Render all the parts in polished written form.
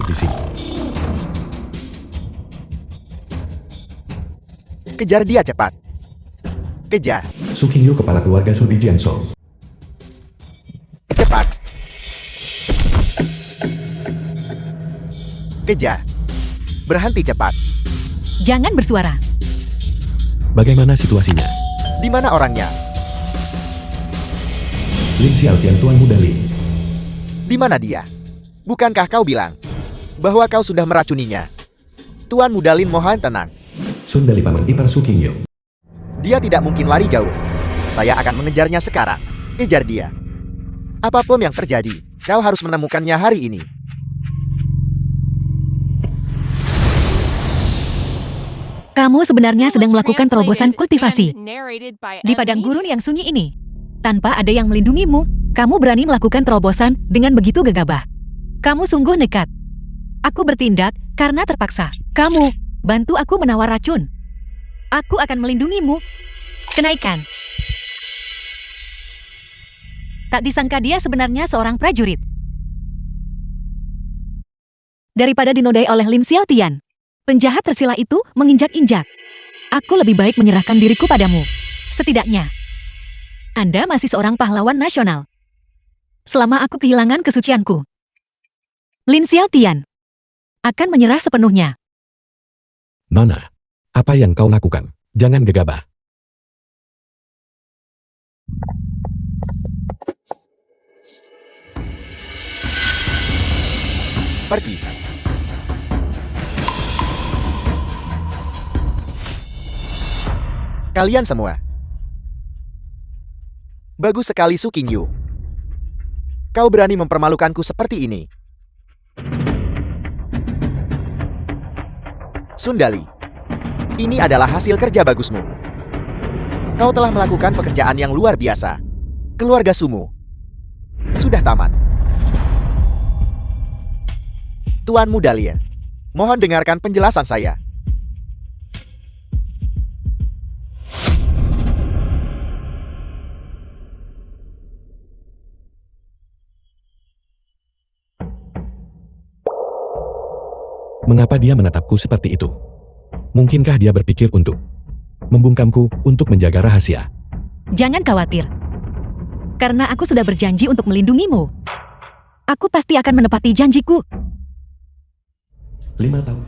di sini. Kejar dia cepat. Kejar. Su Qingyu, kepala keluarga Su di Jiangzhou. Cepat. Kejar. Berhenti cepat. Jangan bersuara. Bagaimana situasinya? Di mana orangnya? Lin Xiaotian, Tuan Muda Lin. Di mana dia? Bukankah kau bilang bahwa kau sudah meracuninya? Tuan Muda Lin, mohon tenang. Sun dari paman ipar Su Qingyu. Dia tidak mungkin lari jauh. Saya akan mengejarnya sekarang. Kejar dia. Apapun yang terjadi, kau harus menemukannya hari ini. Kamu sebenarnya sedang melakukan terobosan kultivasi di padang gurun yang sunyi ini. Tanpa ada yang melindungimu, kamu berani melakukan terobosan dengan begitu gegabah. Kamu sungguh nekat. Aku bertindak karena terpaksa. Kamu bantu aku menawar racun. Aku akan melindungimu. Kenaikan. Tak disangka dia sebenarnya seorang prajurit. Daripada dinodai oleh Lin Xiaotian, penjahat tersila itu menginjak-injak. Aku lebih baik menyerahkan diriku padamu. Setidaknya, Anda masih seorang pahlawan nasional. Selama aku kehilangan kesucianku, Lin Xiaotian akan menyerah sepenuhnya. Nona, apa yang kau lakukan? Jangan gegabah. Pergi. Kalian semua. Bagus sekali Su Qingyu. Kau berani mempermalukanku seperti ini. Sundali. Ini adalah hasil kerja bagusmu. Kau telah melakukan pekerjaan yang luar biasa. Keluarga Sumu sudah tamat. Tuan Muda Lin, mohon dengarkan penjelasan saya. Mengapa dia menatapku seperti itu? Mungkinkah dia berpikir untuk membungkamku untuk menjaga rahasia? Jangan khawatir. Karena aku sudah berjanji untuk melindungimu. Aku pasti akan menepati janjiku. 5 tahun.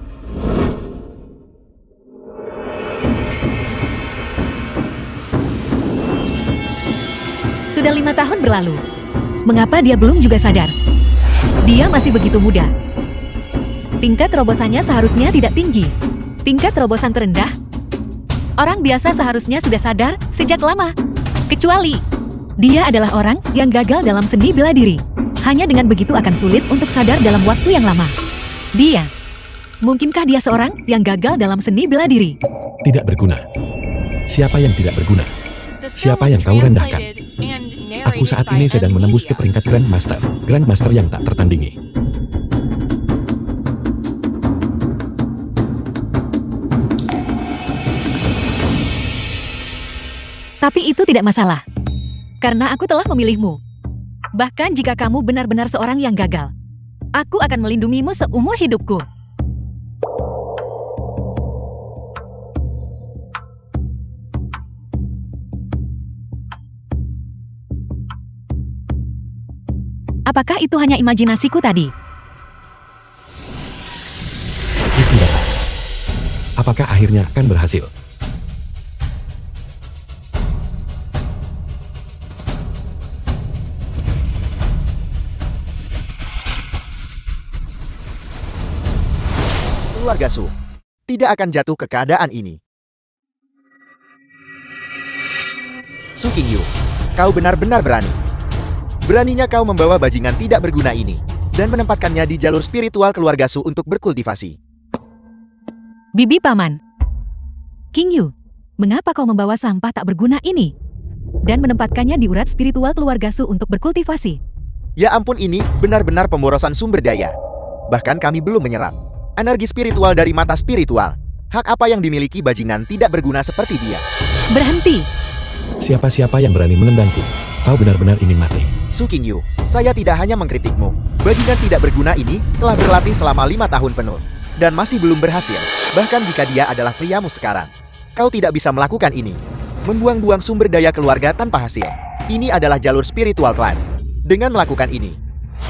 Sudah 5 tahun berlalu. Mengapa dia belum juga sadar? Dia masih begitu muda. Tingkat terobosannya seharusnya tidak tinggi. Tingkat terobosan terendah. Orang biasa seharusnya sudah sadar sejak lama. Kecuali dia adalah orang yang gagal dalam seni bela diri. Hanya dengan begitu akan sulit untuk sadar dalam waktu yang lama. Dia. Mungkinkah dia seorang yang gagal dalam seni bela diri? Tidak berguna. Siapa yang tidak berguna? Siapa yang kau rendahkan? Aku saat ini sedang menembus ke peringkat Grandmaster. Grandmaster yang tak tertandingi. Tapi itu tidak masalah. Karena aku telah memilihmu. Bahkan jika kamu benar-benar seorang yang gagal, aku akan melindungimu seumur hidupku. Apakah itu hanya imajinasiku tadi? Tidak. Apakah akhirnya akan berhasil? Keluarga Su tidak akan jatuh ke keadaan ini. Su Qingyu, kau benar-benar berani. Beraninya kau membawa bajingan tidak berguna ini dan menempatkannya di jalur spiritual keluarga Su untuk berkultivasi. Bibi Paman. Qingyu, mengapa kau membawa sampah tak berguna ini dan menempatkannya di urat spiritual keluarga Su untuk berkultivasi? Ya ampun, ini benar-benar pemborosan sumber daya. Bahkan kami belum menyerap energi spiritual dari mata spiritual. Hak apa yang dimiliki bajingan tidak berguna seperti dia? Berhenti! Siapa-siapa yang berani menendangku, kau benar-benar ingin mati. Su Qingyu, saya tidak hanya mengkritikmu. Bajingan tidak berguna ini telah berlatih selama 5 tahun penuh. Dan masih belum berhasil. Bahkan jika dia adalah priamu sekarang. Kau tidak bisa melakukan ini. Membuang-buang sumber daya keluarga tanpa hasil. Ini adalah jalur spiritual klan. Dengan melakukan ini,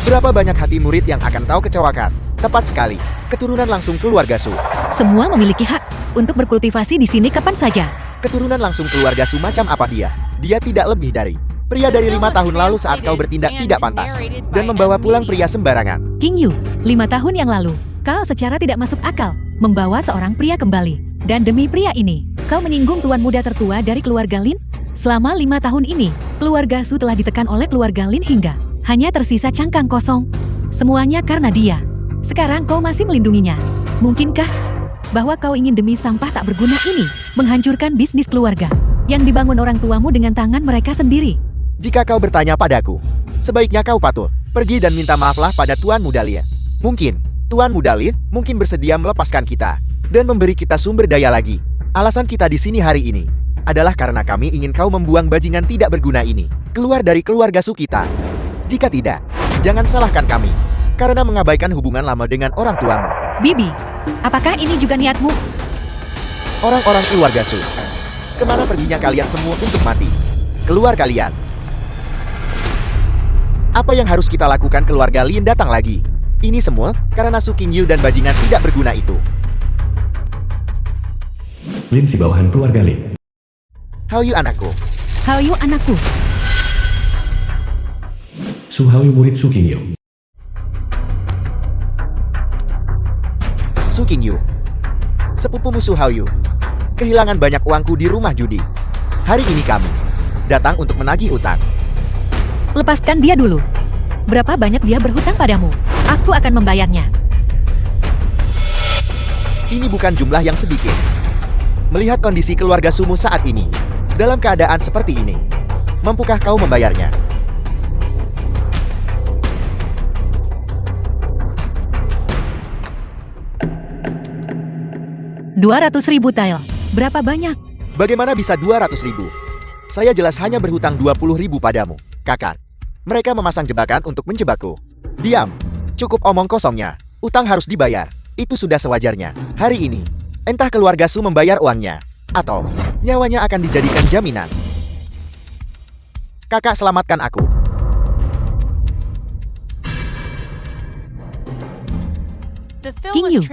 berapa banyak hati murid yang akan kau kecewakan? Tepat sekali, keturunan langsung keluarga Su. Semua memiliki hak untuk berkultivasi di sini kapan saja. Keturunan langsung keluarga Su macam apa dia? Dia tidak lebih dari pria dari 5 tahun lalu saat kau bertindak tidak pantas dan membawa pulang pria sembarangan. Qingyu, 5 tahun yang lalu, kau secara tidak masuk akal membawa seorang pria kembali. Dan demi pria ini, kau menyinggung tuan muda tertua dari keluarga Lin? Selama 5 tahun ini, keluarga Su telah ditekan oleh keluarga Lin hingga hanya tersisa cangkang kosong. Semuanya karena dia. Sekarang kau masih melindunginya. Mungkinkah bahwa kau ingin demi sampah tak berguna ini menghancurkan bisnis keluarga yang dibangun orang tuamu dengan tangan mereka sendiri? Jika kau bertanya padaku, sebaiknya kau patuh, pergi dan minta maaflah pada Tuan Muda Lin. Mungkin, Tuan Muda Lin mungkin bersedia melepaskan kita dan memberi kita sumber daya lagi. Alasan kita di sini hari ini adalah karena kami ingin kau membuang bajingan tidak berguna ini keluar dari keluarga Su kita. Jika tidak, jangan salahkan kami karena mengabaikan hubungan lama dengan orang tuamu. Bibi, apakah ini juga niatmu? Orang-orang keluarga Su, kemana perginya kalian semua untuk mati? Keluar kalian! Apa yang harus kita lakukan keluarga Lin datang lagi? Ini semua karena Su Qingyu dan bajingan tidak berguna itu. Lin si bawahan keluarga Lin. Haoyu anakku. Haoyu anakku. Su Haoyu murid Su Qingyu. Su Qingyu, sepupumu Su Haoyu, kehilangan banyak uangku di rumah judi. Hari ini kami datang untuk menagih utang. Lepaskan dia dulu. Berapa banyak dia berhutang padamu? Aku akan membayarnya. Ini bukan jumlah yang sedikit. Melihat kondisi keluarga Sumu saat ini, dalam keadaan seperti ini, mampukah kau membayarnya? $200.000 tael. Berapa banyak? Bagaimana bisa 200.000? Saya jelas hanya berhutang 20.000 padamu, kakak. Mereka memasang jebakan untuk menjebakku. Diam. Cukup omong kosongnya. Utang harus dibayar. Itu sudah sewajarnya. Hari ini, entah keluarga Su membayar uangnya, atau nyawanya akan dijadikan jaminan. Kakak, selamatkan aku. Qingyu,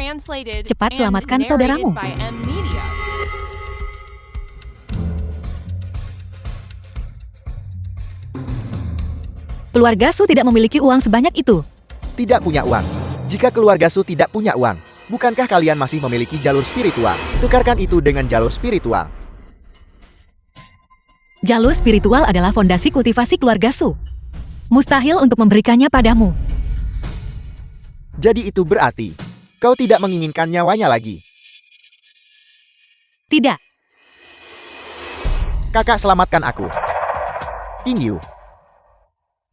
cepat selamatkan saudaramu. Keluarga Su tidak memiliki uang sebanyak itu. Tidak punya uang. Jika keluarga Su tidak punya uang, bukankah kalian masih memiliki jalur spiritual? Tukarkan itu dengan jalur spiritual. Jalur spiritual adalah fondasi kultivasi keluarga Su. Mustahil untuk memberikannya padamu. Jadi itu berarti kau tidak menginginkan nyawanya lagi. Tidak. Kakak, selamatkan aku. Qingyu,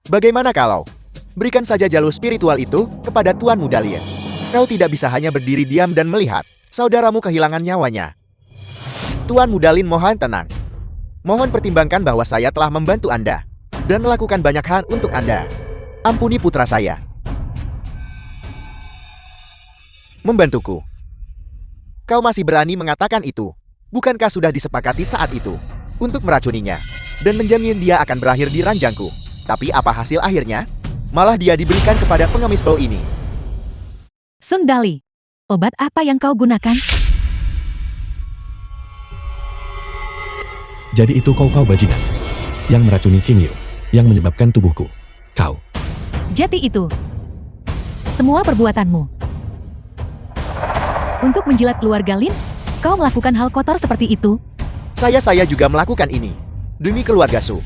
bagaimana kalau berikan saja jalur spiritual itu kepada Tuan Muda Lin? Kau tidak bisa hanya berdiri diam dan melihat saudaramu kehilangan nyawanya. Tuan Muda Lin, mohon tenang. Mohon pertimbangkan bahwa saya telah membantu Anda dan melakukan banyak hal untuk Anda. Ampuni putra saya. Membantuku. Kau masih berani mengatakan itu? Bukankah sudah disepakati saat itu untuk meracuninya dan menjamin dia akan berakhir di ranjangku? Tapi apa hasil akhirnya? Malah dia diberikan kepada pengemis bau ini. Sun Dali, obat apa yang kau gunakan? Jadi itu kau bajingan yang meracuni Qingyu, yang menyebabkan tubuhku. Kau. Jadi itu semua perbuatanmu. Untuk menjilat keluarga Lin, kau melakukan hal kotor seperti itu? Saya juga melakukan ini demi keluarga Su.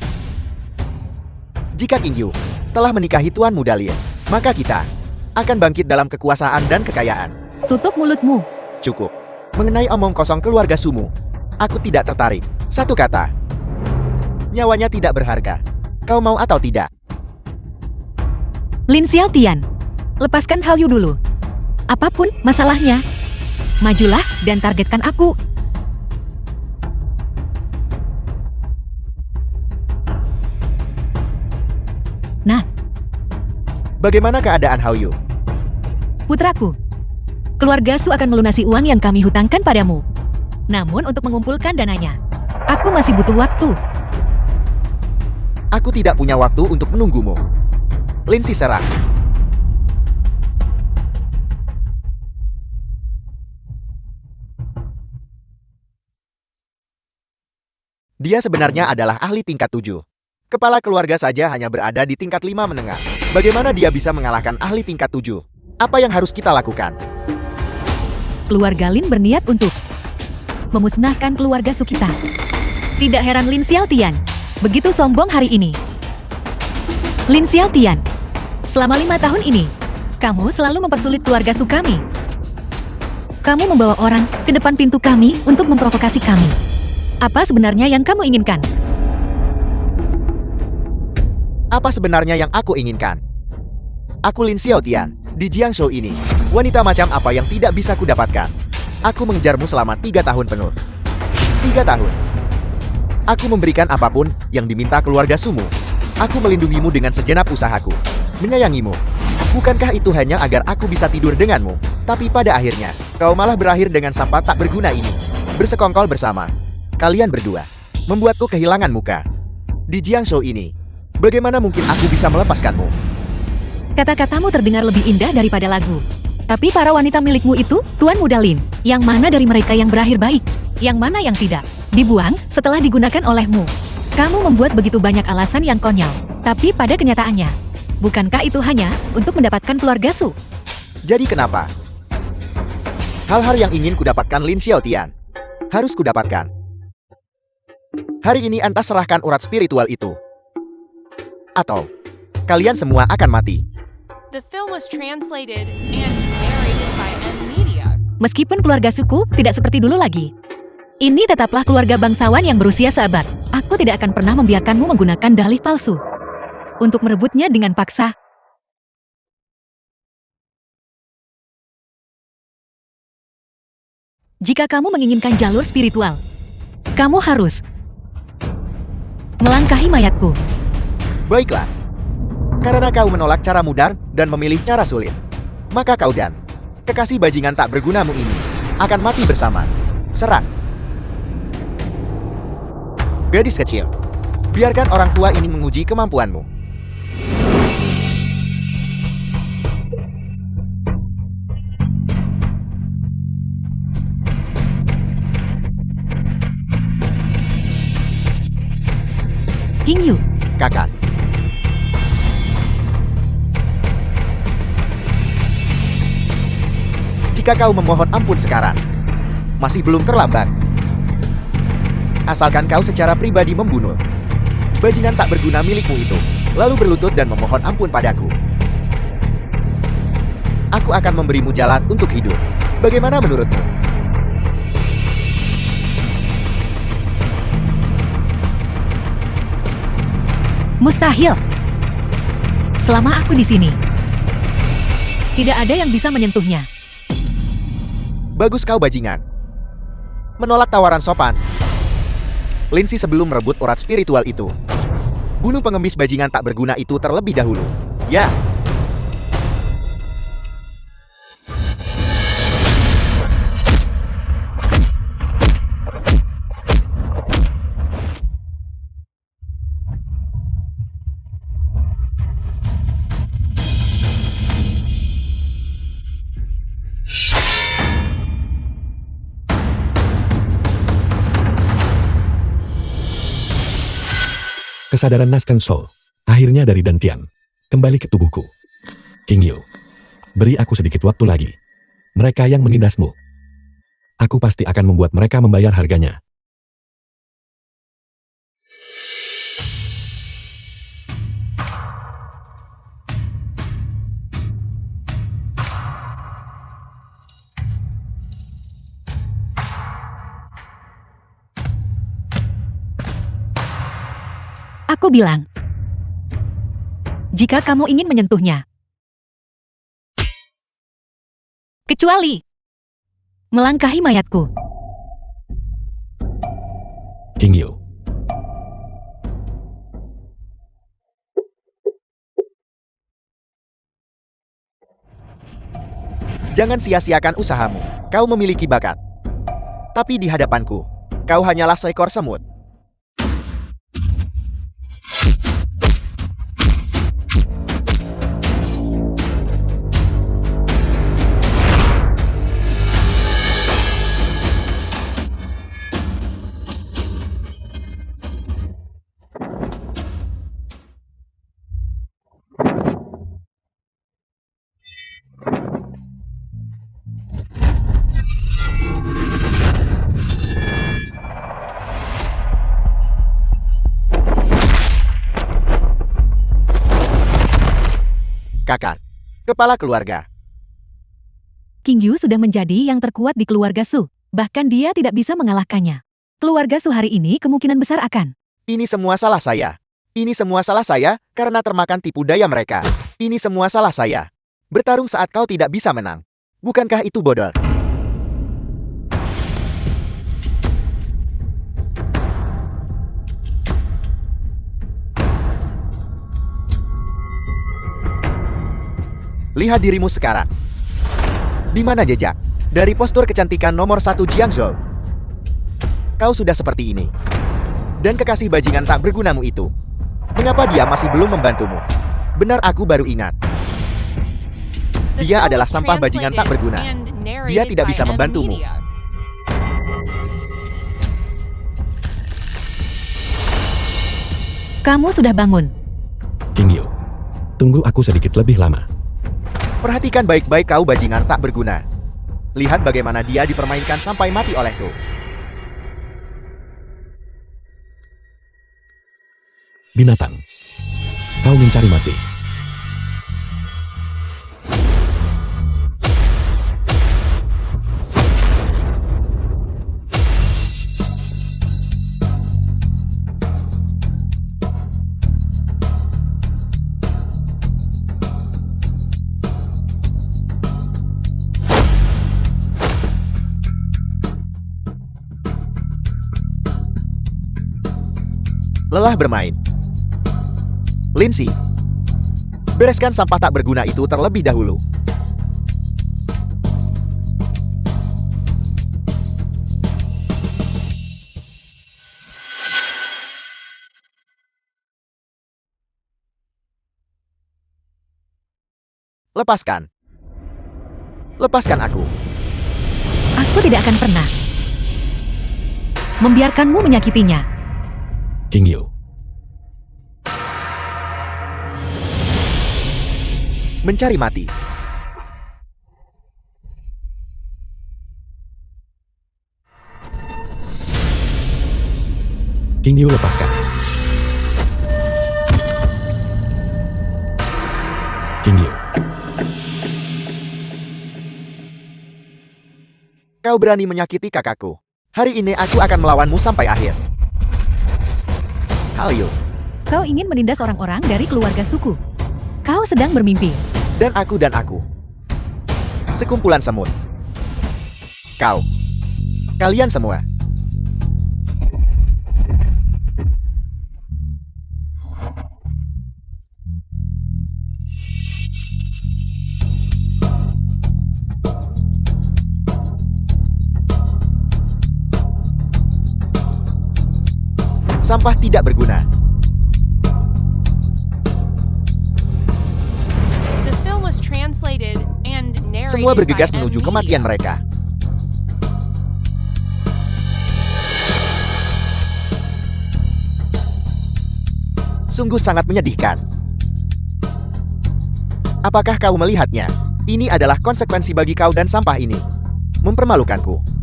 Jika Qingyu telah menikahi Tuan Muda Lin, maka kita akan bangkit dalam kekuasaan dan kekayaan. Tutup mulutmu. Cukup. Mengenai omong kosong keluarga Sumu, aku tidak tertarik. Satu kata. Nyawanya tidak berharga. Kau mau atau tidak? Lin Xiaotian, lepaskan Haoyu dulu. Apapun masalahnya, majulah dan targetkan aku. Bagaimana keadaan Hao Yu? Putraku, keluarga Su akan melunasi uang yang kami hutangkan padamu. Namun untuk mengumpulkan dananya, aku masih butuh waktu. Aku tidak punya waktu untuk menunggumu. Lin Si serah. Dia sebenarnya adalah ahli tingkat 7. Kepala keluarga saja hanya berada di tingkat 5 menengah. Bagaimana dia bisa mengalahkan ahli tingkat 7? Apa yang harus kita lakukan? Keluarga Lin berniat untuk memusnahkan keluarga Su kita. Tidak heran Lin Xiaotian begitu sombong hari ini. Lin Xiaotian, selama 5 tahun ini, kamu selalu mempersulit keluarga Su kami. Kamu membawa orang ke depan pintu kami untuk memprovokasi kami. Apa sebenarnya yang kamu inginkan? Apa sebenarnya yang aku inginkan? Aku Lin Xiaotian, di Jiangzhou ini. Wanita macam apa yang tidak bisa kudapatkan? Aku mengejarmu selama 3 tahun penuh. 3 tahun. Aku memberikan apapun yang diminta keluarga Sumu. Aku melindungimu dengan segenap usahaku. Menyayangimu. Bukankah itu hanya agar aku bisa tidur denganmu? Tapi pada akhirnya, kau malah berakhir dengan sampah tak berguna ini. Bersekongkol bersama. Kalian berdua. Membuatku kehilangan muka. Di Jiangzhou ini. Bagaimana mungkin aku bisa melepaskanmu? Kata-katamu terdengar lebih indah daripada lagu. Tapi para wanita milikmu itu, Tuan Muda Lin, yang mana dari mereka yang berakhir baik? Yang mana yang tidak? Dibuang setelah digunakan olehmu. Kamu membuat begitu banyak alasan yang konyol. Tapi pada kenyataannya, bukankah itu hanya untuk mendapatkan keluarga Su? Jadi kenapa? Hal-hal yang ingin kudapatkan Lin Xiaotian harus kudapatkan. Hari ini Anda serahkan urat spiritual itu. Atau kalian semua akan mati. The film was translated and narrated by M Media. Meskipun keluarga suku tidak seperti dulu lagi. Ini tetaplah keluarga bangsawan yang berusia seabad. Aku tidak akan pernah membiarkanmu menggunakan dalih palsu untuk merebutnya dengan paksa. Jika kamu menginginkan jalur spiritual, kamu harus melangkahi mayatku. Baiklah. Karena kau menolak cara mudah dan memilih cara sulit, maka kau dan kekasih bajingan tak bergunamu ini akan mati bersama. Serang. Gadis kecil, biarkan orang tua ini menguji kemampuanmu. King Yu, Kakak. Jika kau memohon ampun sekarang, masih belum terlambat. Asalkan kau secara pribadi membunuh bajingan tak berguna milikmu itu, lalu berlutut dan memohon ampun padaku. Aku akan memberimu jalan untuk hidup. Bagaimana menurutmu? mustahil. Selama aku di sini, tidak ada yang bisa menyentuhnya. Bagus kau bajingan. Menolak tawaran sopan. Lindsay sebelum merebut urat spiritual itu. Bunuh pengemis bajingan tak berguna itu terlebih dahulu. Ya. Kesadaran Naskan Soul, akhirnya dari Dantian, kembali ke tubuhku. King Yu, beri aku sedikit waktu lagi. Mereka yang menindasmu, aku pasti akan membuat mereka membayar harganya. Aku bilang, jika kamu ingin menyentuhnya, kecuali melangkahi mayatku. King Yu, Jangan sia-siakan usahamu. Kau memiliki bakat. Tapi di hadapanku, kau hanyalah seekor semut. Kakak, kepala keluarga. King Yu sudah menjadi yang terkuat di keluarga Su. Bahkan dia tidak bisa mengalahkannya. Keluarga Su hari ini kemungkinan besar akan. Ini semua salah saya. Ini semua salah saya karena termakan tipu daya mereka. Ini semua salah saya. Bertarung saat kau tidak bisa menang. Bukankah itu bodoh? Lihat dirimu sekarang. Di mana jejak? Dari postur kecantikan nomor 1 Jiangzhou. Kau sudah seperti ini. Dan kekasih bajingan tak bergunamu itu. Mengapa dia masih belum membantumu? Benar, aku baru ingat. The Dia film adalah was sampah bajingan tak translated berguna. and narrated Dia tidak by bisa M membantumu. Media. Kamu sudah bangun. King Yu, tunggu aku sedikit lebih lama. Perhatikan baik-baik kau bajingan tak berguna. Lihat bagaimana dia dipermainkan sampai mati olehku. Binatang, kau mencari mati. Lelah bermain. Lindsay, bereskan sampah tak berguna itu terlebih dahulu. Lepaskan. Lepaskan aku. Aku tidak akan pernah membiarkanmu menyakitinya. King Yu, Mencari mati. King Yu lepaskan. King Yu, Kau berani menyakiti kakakku. Hari ini aku akan melawanmu sampai akhir. Hallyu. Kau ingin menindas orang-orang dari keluarga suku. Kau sedang bermimpi. Dan aku. Sekumpulan semut. Kau. Kalian semua. Sampah tidak berguna. The film was translated and narrated Semua bergegas by M menuju Media. kematian mereka. Sungguh sangat menyedihkan. Apakah kau melihatnya? Ini adalah konsekuensi bagi kau dan sampah ini. Mempermalukanku.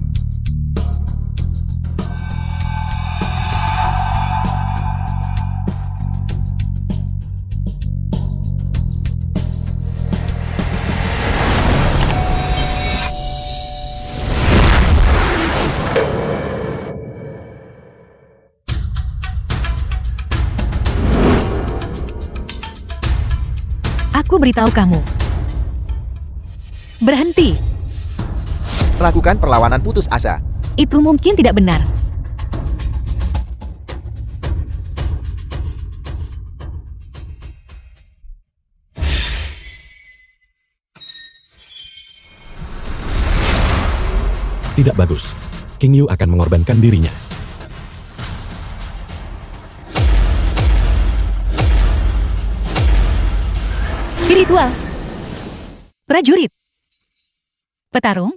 Aku beritahu kamu. Berhenti. Melakukan perlawanan putus asa. Itu mungkin tidak benar. Tidak bagus. King Yu akan mengorbankan dirinya. Spiritual. Prajurit. Petarung.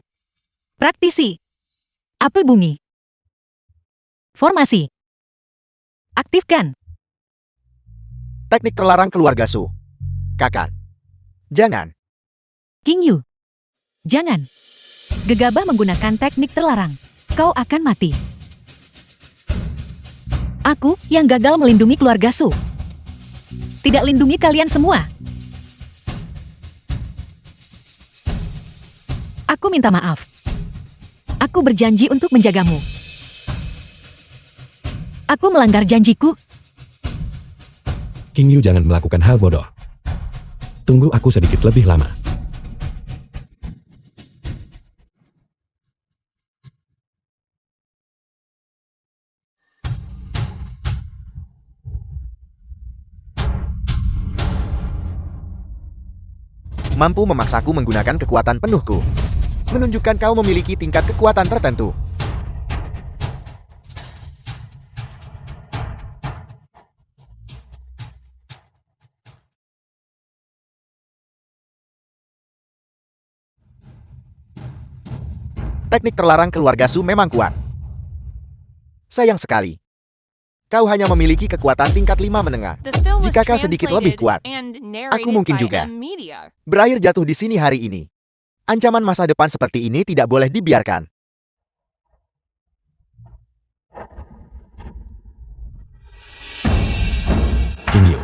Praktisi. Apel bumi. Formasi. Aktifkan. Teknik terlarang keluarga Su. Kakak. Jangan. King Yu. Jangan. Gegabah menggunakan teknik terlarang. Kau akan mati. Aku yang gagal melindungi keluarga Su. Tidak lindungi kalian semua. Aku minta maaf. Aku berjanji untuk menjagamu. Aku melanggar janjiku. King Yu jangan melakukan hal bodoh. Tunggu aku sedikit lebih lama. Mampu memaksaku menggunakan kekuatan penuhku. Menunjukkan kau memiliki tingkat kekuatan tertentu. Teknik terlarang keluarga Su memang kuat. Sayang sekali. Kau hanya memiliki kekuatan tingkat 5 menengah. The film was Jika kau sedikit lebih translated kuat, and aku narrated mungkin by juga. M Media. Berakhir jatuh di sini hari ini. Ancaman masa depan seperti ini tidak boleh dibiarkan. King Yu.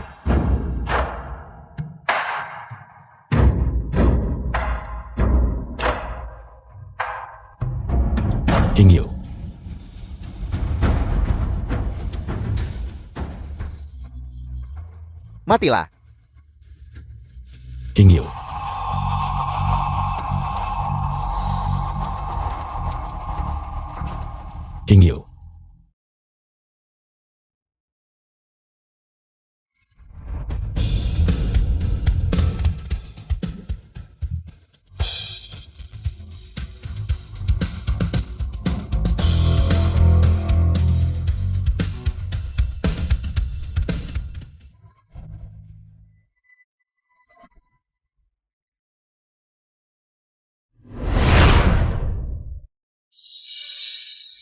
King Yu. Matilah. King Yu. King Yu.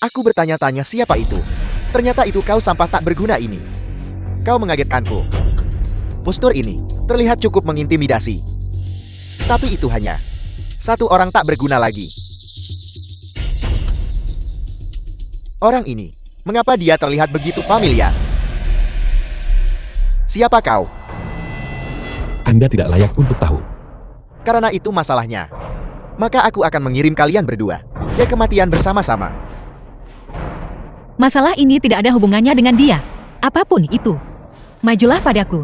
Aku bertanya-tanya siapa itu. Ternyata itu kau sampah tak berguna ini. Kau mengagetkanku. Postur ini terlihat cukup mengintimidasi. Tapi itu hanya satu orang tak berguna lagi. Orang ini, mengapa dia terlihat begitu familiar? Siapa kau? Anda tidak layak untuk tahu. Karena itu masalahnya. Maka aku akan mengirim kalian berdua ke kematian bersama-sama. Masalah ini tidak ada hubungannya dengan dia. Apapun itu. Majulah padaku.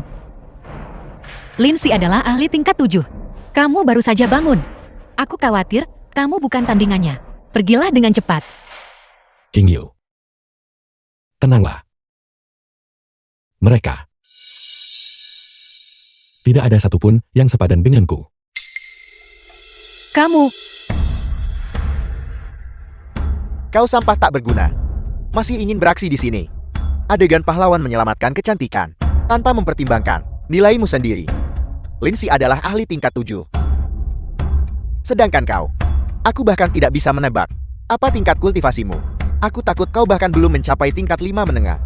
Lindsay adalah ahli tingkat 7. Kamu baru saja bangun. Aku khawatir kamu bukan tandingannya. Pergilah dengan cepat. King Yu. Tenanglah. Mereka. Tidak ada satupun yang sepadan denganku. Kamu. Kau sampah tak berguna. Masih ingin beraksi di sini. Adegan pahlawan menyelamatkan kecantikan tanpa mempertimbangkan nilaimu sendiri. Lindsay adalah ahli tingkat 7. Sedangkan kau, aku bahkan tidak bisa menebak apa tingkat kultivasimu. Aku takut kau bahkan belum mencapai tingkat 5 menengah.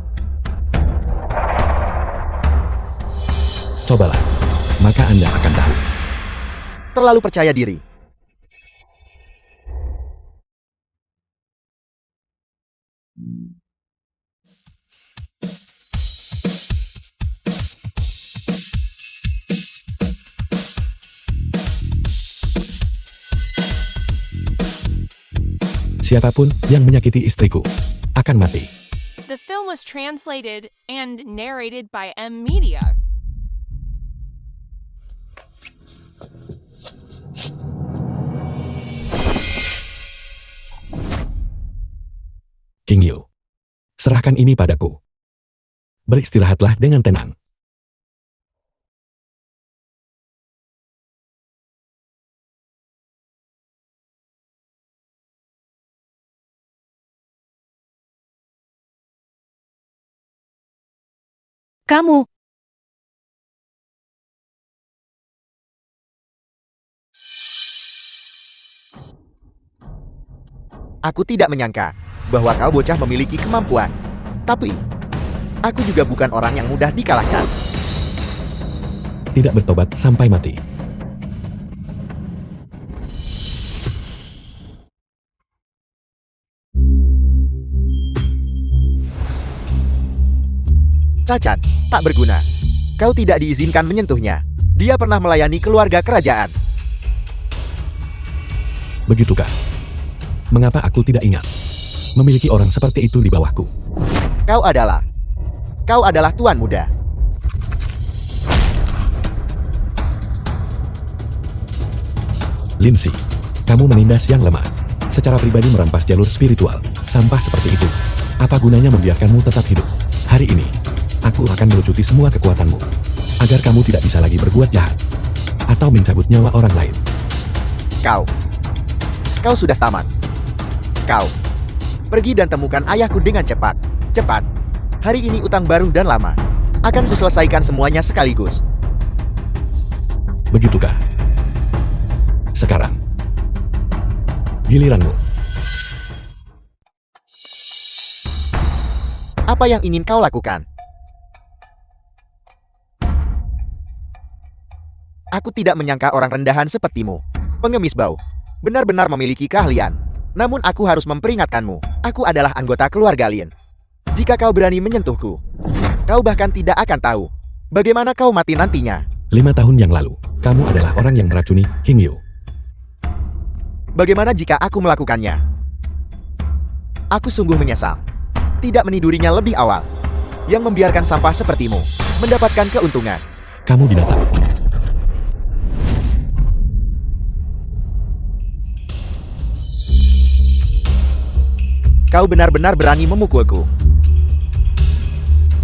Cobalah. Maka Anda akan tahu. Terlalu percaya diri. Siapapun yang menyakiti istriku akan mati. The film was translated and narrated by M Media. King Yu. Serahkan ini padaku. Beristirahatlah dengan tenang. Kamu, Aku tidak menyangka bahwa kau bocah memiliki kemampuan. Tapi, aku juga bukan orang yang mudah dikalahkan. Tidak bertobat sampai mati. Cacat, tak berguna. Kau tidak diizinkan menyentuhnya. Dia pernah melayani keluarga kerajaan. Begitukah? Mengapa aku tidak ingat? Memiliki orang seperti itu di bawahku. Kau adalah tuan muda. Lindsay, kamu menindas yang lemah. Secara pribadi merampas jalur spiritual. Sampah seperti itu. Apa gunanya membiarkanmu tetap hidup? Hari ini, aku akan melucuti semua kekuatanmu. Agar kamu tidak bisa lagi berbuat jahat. Atau mencabut nyawa orang lain. Kau sudah tamat. Kau, pergi dan temukan ayahku dengan cepat. Cepat. Hari ini utang baru dan lama. Akan kuselesaikan semuanya sekaligus. Begitukah? Sekarang, giliranmu. Apa yang ingin kau lakukan? Aku tidak menyangka orang rendahan sepertimu. Pengemis bau. Benar-benar memiliki keahlian. Namun aku harus memperingatkanmu. Aku adalah anggota keluarga Lin. Jika kau berani menyentuhku, kau bahkan tidak akan tahu bagaimana kau mati nantinya. 5 tahun yang lalu, kamu adalah orang yang meracuni King Yu. Bagaimana jika aku melakukannya? Aku sungguh menyesal. Tidak menidurinya lebih awal. Yang membiarkan sampah sepertimu mendapatkan keuntungan. Kamu binatang. Kau benar-benar berani memukulku.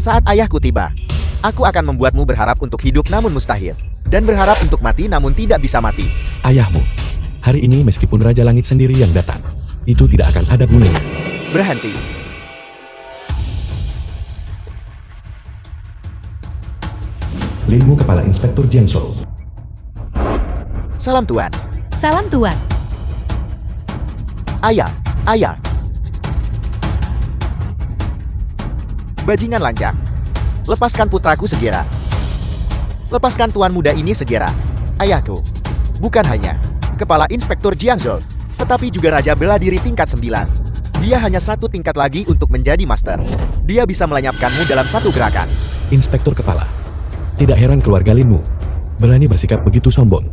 Saat ayahku tiba, aku akan membuatmu berharap untuk hidup namun mustahil. Dan berharap untuk mati namun tidak bisa mati. Ayahmu. Hari ini meskipun Raja Langit sendiri yang datang, itu tidak akan ada gunanya. Berhenti. Linmu Kepala Inspektur Jiangzhou. Salam tuan. Salam tuan. Ayah. Bajingan lancang. Lepaskan putraku segera. Lepaskan tuan muda ini segera. Ayahku. Bukan hanya Kepala Inspektur Jiangzhou, tetapi juga Raja Bela Diri tingkat 9. Dia hanya satu tingkat lagi untuk menjadi master. Dia bisa melenyapkanmu dalam satu gerakan. Inspektur Kepala. Tidak heran keluarga Linmu berani bersikap begitu sombong.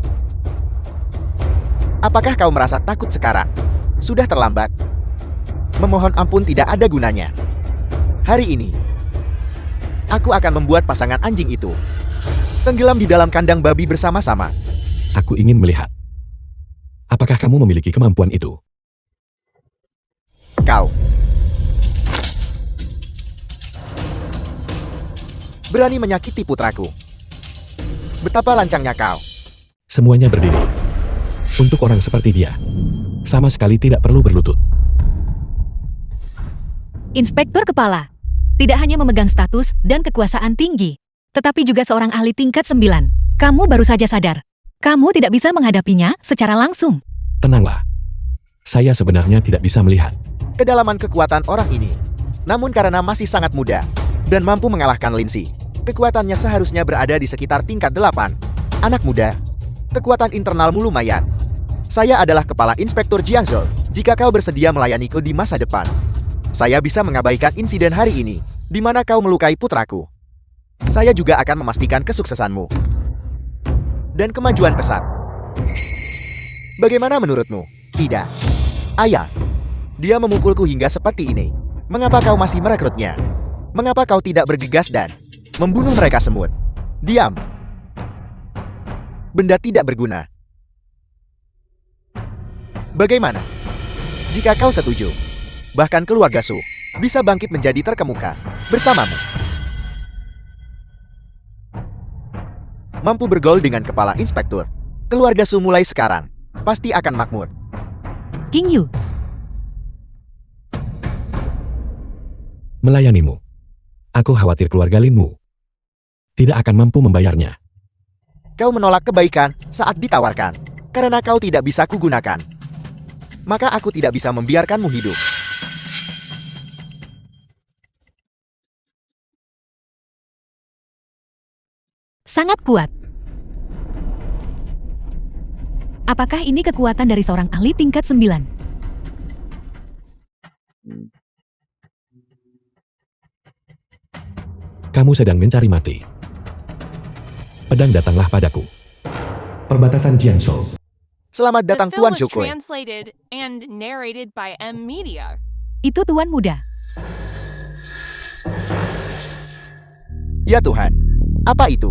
Apakah kau merasa takut sekarang? Sudah terlambat. Memohon ampun tidak ada gunanya. Hari ini, aku akan membuat pasangan anjing itu tenggelam di dalam kandang babi bersama-sama. Aku ingin melihat. Apakah kamu memiliki kemampuan itu? Kau berani menyakiti putraku. Betapa lancangnya kau. Semuanya berdiri. Untuk orang seperti dia, sama sekali tidak perlu berlutut. Inspektur Kepala. Tidak hanya memegang status dan kekuasaan tinggi, tetapi juga seorang ahli tingkat 9. Kamu baru saja sadar. Kamu tidak bisa menghadapinya secara langsung. Tenanglah. Saya sebenarnya tidak bisa melihat. Kedalaman kekuatan orang ini. Namun karena masih sangat muda dan mampu mengalahkan Lindsay, kekuatannya seharusnya berada di sekitar tingkat 8. Anak muda, kekuatan internalmu lumayan. Saya adalah Kepala Inspektur Jiangzhou. Jika kau bersedia melayaniku di masa depan, saya bisa mengabaikan insiden hari ini, di mana kau melukai putraku. Saya juga akan memastikan kesuksesanmu dan kemajuan pesat. Bagaimana menurutmu? Tidak. Ayah, dia memukulku hingga seperti ini. Mengapa kau masih merekrutnya? Mengapa kau tidak bergegas dan membunuh mereka semut? Diam. Benda tidak berguna. Bagaimana jika kau setuju? Bahkan keluarga Su bisa bangkit menjadi terkemuka bersamamu. Mampu bergaul dengan Kepala Inspektur. Keluarga Su mulai sekarang pasti akan makmur. King Yu. Melayanimu. Aku khawatir keluarga Linmu tidak akan mampu membayarnya. Kau menolak kebaikan saat ditawarkan. Karena kau tidak bisa kugunakan. Maka aku tidak bisa membiarkanmu hidup. Sangat kuat. Apakah ini kekuatan dari seorang ahli tingkat 9? Kamu sedang mencari mati. Pedang datanglah padaku. Perbatasan Jiangzhou. Selamat datang The film Tuan was Shukui. translated and narrated by M Media. Itu Tuan Muda. Ya Tuhan. Apa itu?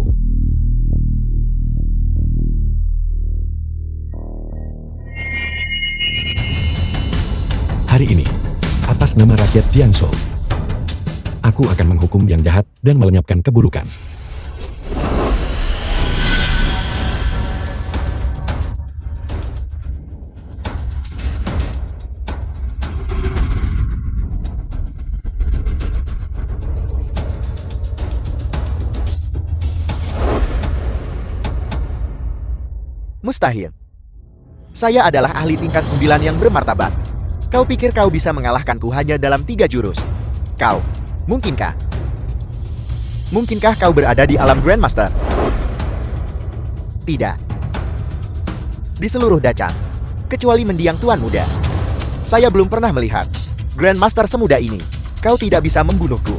Hari ini, atas nama rakyat Jiangzhou, aku akan menghukum yang jahat dan melenyapkan keburukan. Mustahil. Saya adalah ahli tingkat 9 yang bermartabat. Kau pikir kau bisa mengalahkanku hanya dalam 3 jurus? Kau, mungkinkah? Mungkinkah kau berada di alam Grandmaster? Tidak. Di seluruh Dacang, kecuali mendiang Tuan Muda, saya belum pernah melihat Grandmaster semuda ini. Kau tidak bisa membunuhku.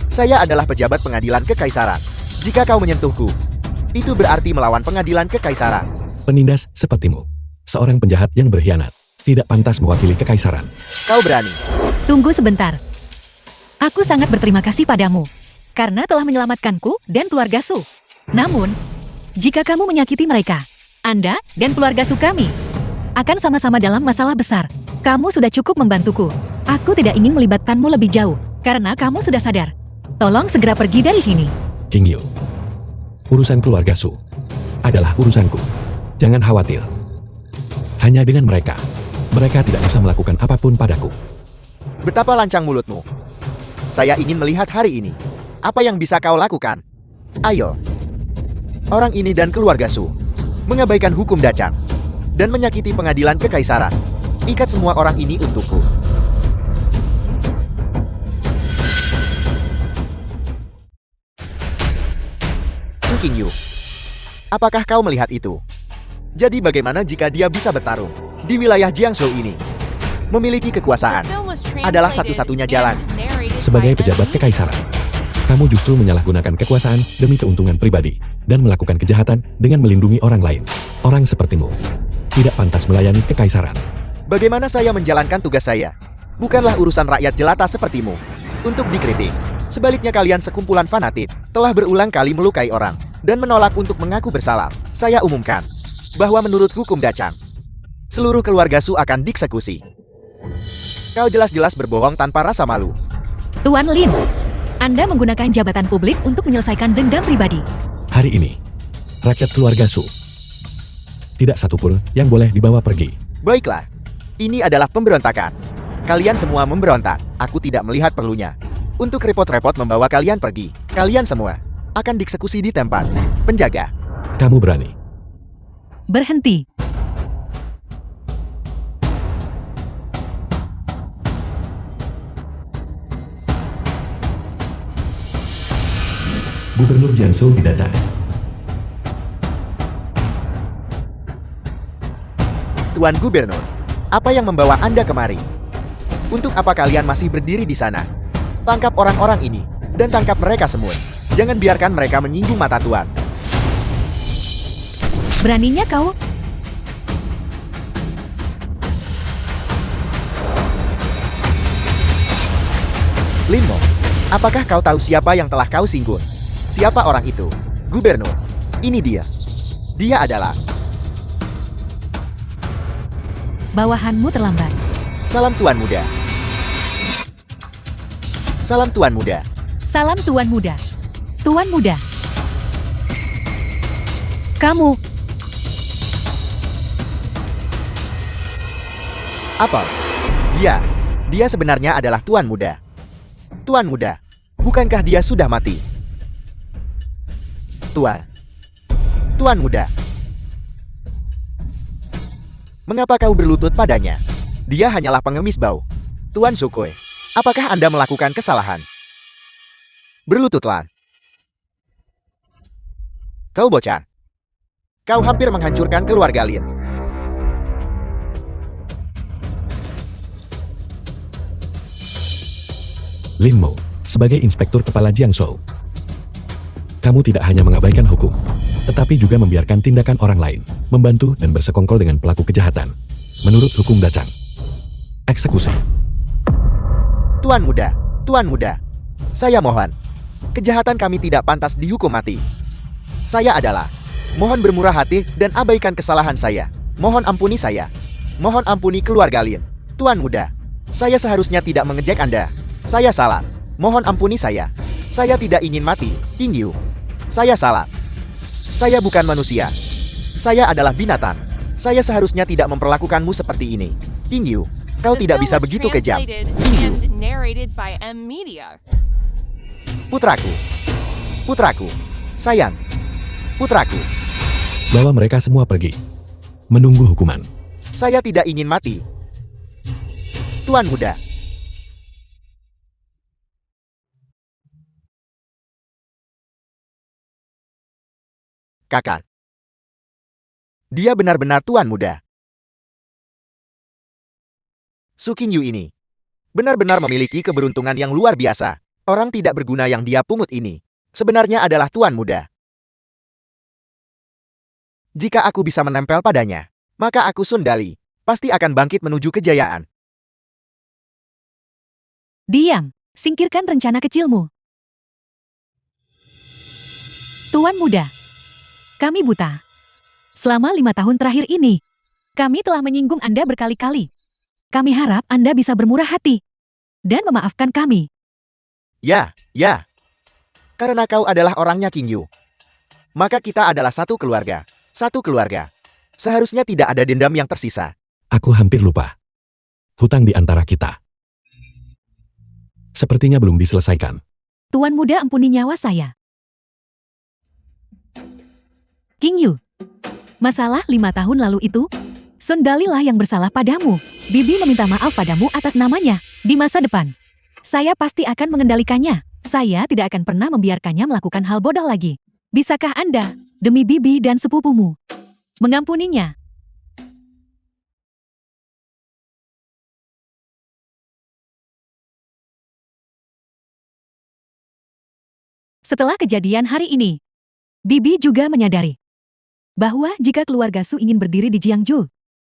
Saya adalah pejabat pengadilan kekaisaran. Jika kau menyentuhku, itu berarti melawan pengadilan kekaisaran. Penindas sepertimu, seorang penjahat yang berkhianat, tidak pantas mewakili kekaisaran. Kau berani. Tunggu sebentar. Aku sangat berterima kasih padamu, karena telah menyelamatkanku dan keluarga Su. Namun, jika kamu menyakiti mereka, Anda dan keluarga Su kami akan sama-sama dalam masalah besar. Kamu sudah cukup membantuku. Aku tidak ingin melibatkanmu lebih jauh, karena kamu sudah sadar. Tolong segera pergi dari sini. King Yu, urusan keluarga Su adalah urusanku. Jangan khawatir. Hanya dengan mereka tidak bisa melakukan apapun padaku. Betapa lancang mulutmu. Saya ingin melihat hari ini. Apa yang bisa kau lakukan? Ayo. Orang ini dan keluarga Su mengabaikan hukum Dacang dan menyakiti pengadilan kekaisaran. Ikat semua orang ini untukku. Su Qingyu, apakah kau melihat itu? Jadi bagaimana jika dia bisa bertarung di wilayah Jiangzhou ini? Memiliki kekuasaan The film was adalah translated satu-satunya and jalan. narrated Sebagai by pejabat M. kekaisaran, kamu justru menyalahgunakan kekuasaan demi keuntungan pribadi dan melakukan kejahatan dengan melindungi orang lain. Orang sepertimu tidak pantas melayani kekaisaran. Bagaimana saya menjalankan tugas saya? Bukanlah urusan rakyat jelata sepertimu untuk dikritik. Sebaliknya kalian sekumpulan fanatik telah berulang kali melukai orang dan menolak untuk mengaku bersalah. Saya umumkan bahwa menurut hukum Dacang, seluruh keluarga Su akan dieksekusi. Kau jelas-jelas berbohong tanpa rasa malu. Tuan Lin, Anda menggunakan jabatan publik untuk menyelesaikan dendam pribadi. Hari ini, rakyat keluarga Su tidak satupun yang boleh dibawa pergi. Baiklah, ini adalah pemberontakan. Kalian semua memberontak. Aku tidak melihat perlunya untuk repot-repot membawa kalian pergi. Kalian semua akan dieksekusi di tempat penjaga. Kamu berani. Berhenti. Gubernur Jiangzhou didatang. Tuan Gubernur, apa yang membawa Anda kemari? Untuk apa kalian masih berdiri di sana? Tangkap orang-orang ini dan tangkap mereka semua. Jangan biarkan mereka menyinggung mata Tuan. Beraninya kau? Linmo, apakah kau tahu siapa yang telah kau singgung? Siapa orang itu? Gubernur, ini dia. Dia adalah... Bawahanmu terlambat. Salam Tuan Muda. Salam Tuan Muda. Salam Tuan Muda. Tuan Muda. Kamu, Apa? Dia sebenarnya adalah Tuan Muda. Tuan Muda, bukankah dia sudah mati? tua. Tuan muda. Mengapa kau berlutut padanya? Dia hanyalah pengemis bau. Tuan Sukoi, apakah Anda melakukan kesalahan? Berlututlah. Kau bocah. Kau hampir menghancurkan keluarga Lin. Lin Mo, sebagai inspektur kepala Jiangzhou. Kamu tidak hanya mengabaikan hukum, tetapi juga membiarkan tindakan orang lain, membantu dan bersekongkol dengan pelaku kejahatan. Menurut hukum Dachang. Eksekusi. Tuan muda, saya mohon. Kejahatan kami tidak pantas dihukum mati. Saya adalah. Mohon bermurah hati dan abaikan kesalahan saya. Mohon ampuni saya. Mohon ampuni keluarga Lin. Tuan muda, saya seharusnya tidak mengejek Anda. Saya salah. Mohon ampuni saya. Saya tidak ingin mati, King Yu. Saya salah. Saya bukan manusia. Saya adalah binatang. Saya seharusnya tidak memperlakukanmu seperti ini. King Yu, kau The tidak film bisa was begitu kejam. translated King Yu, and narrated by M Media. putraku. Putraku. Sayang. Putraku. Bawa mereka semua pergi. Menunggu hukuman. Saya tidak ingin mati. Tuan muda. Kakak. Dia benar-benar tuan muda. Su Qingyu ini benar-benar memiliki keberuntungan yang luar biasa. Orang tidak berguna yang dia pungut ini sebenarnya adalah tuan muda. Jika aku bisa menempel padanya, maka aku Sun Dali pasti akan bangkit menuju kejayaan. Diam, singkirkan rencana kecilmu. Tuan muda, kami buta. Selama 5 tahun terakhir ini, kami telah menyinggung Anda berkali-kali. Kami harap Anda bisa bermurah hati dan memaafkan kami. Ya. Karena kau adalah orangnya Qingyu, maka kita adalah satu keluarga. Satu keluarga. Seharusnya tidak ada dendam yang tersisa. Aku hampir lupa. Hutang di antara kita. Sepertinya belum diselesaikan. Tuan muda ampuni nyawa saya. King Yu, masalah 5 tahun lalu itu, Sun Dali lah yang bersalah padamu. Bibi meminta maaf padamu atas namanya. Di masa depan, saya pasti akan mengendalikannya. Saya tidak akan pernah membiarkannya melakukan hal bodoh lagi. Bisakah Anda, demi Bibi dan sepupumu, mengampuninya? Setelah kejadian hari ini, Bibi juga menyadari bahwa jika keluarga Su ingin berdiri di Jiangzhou,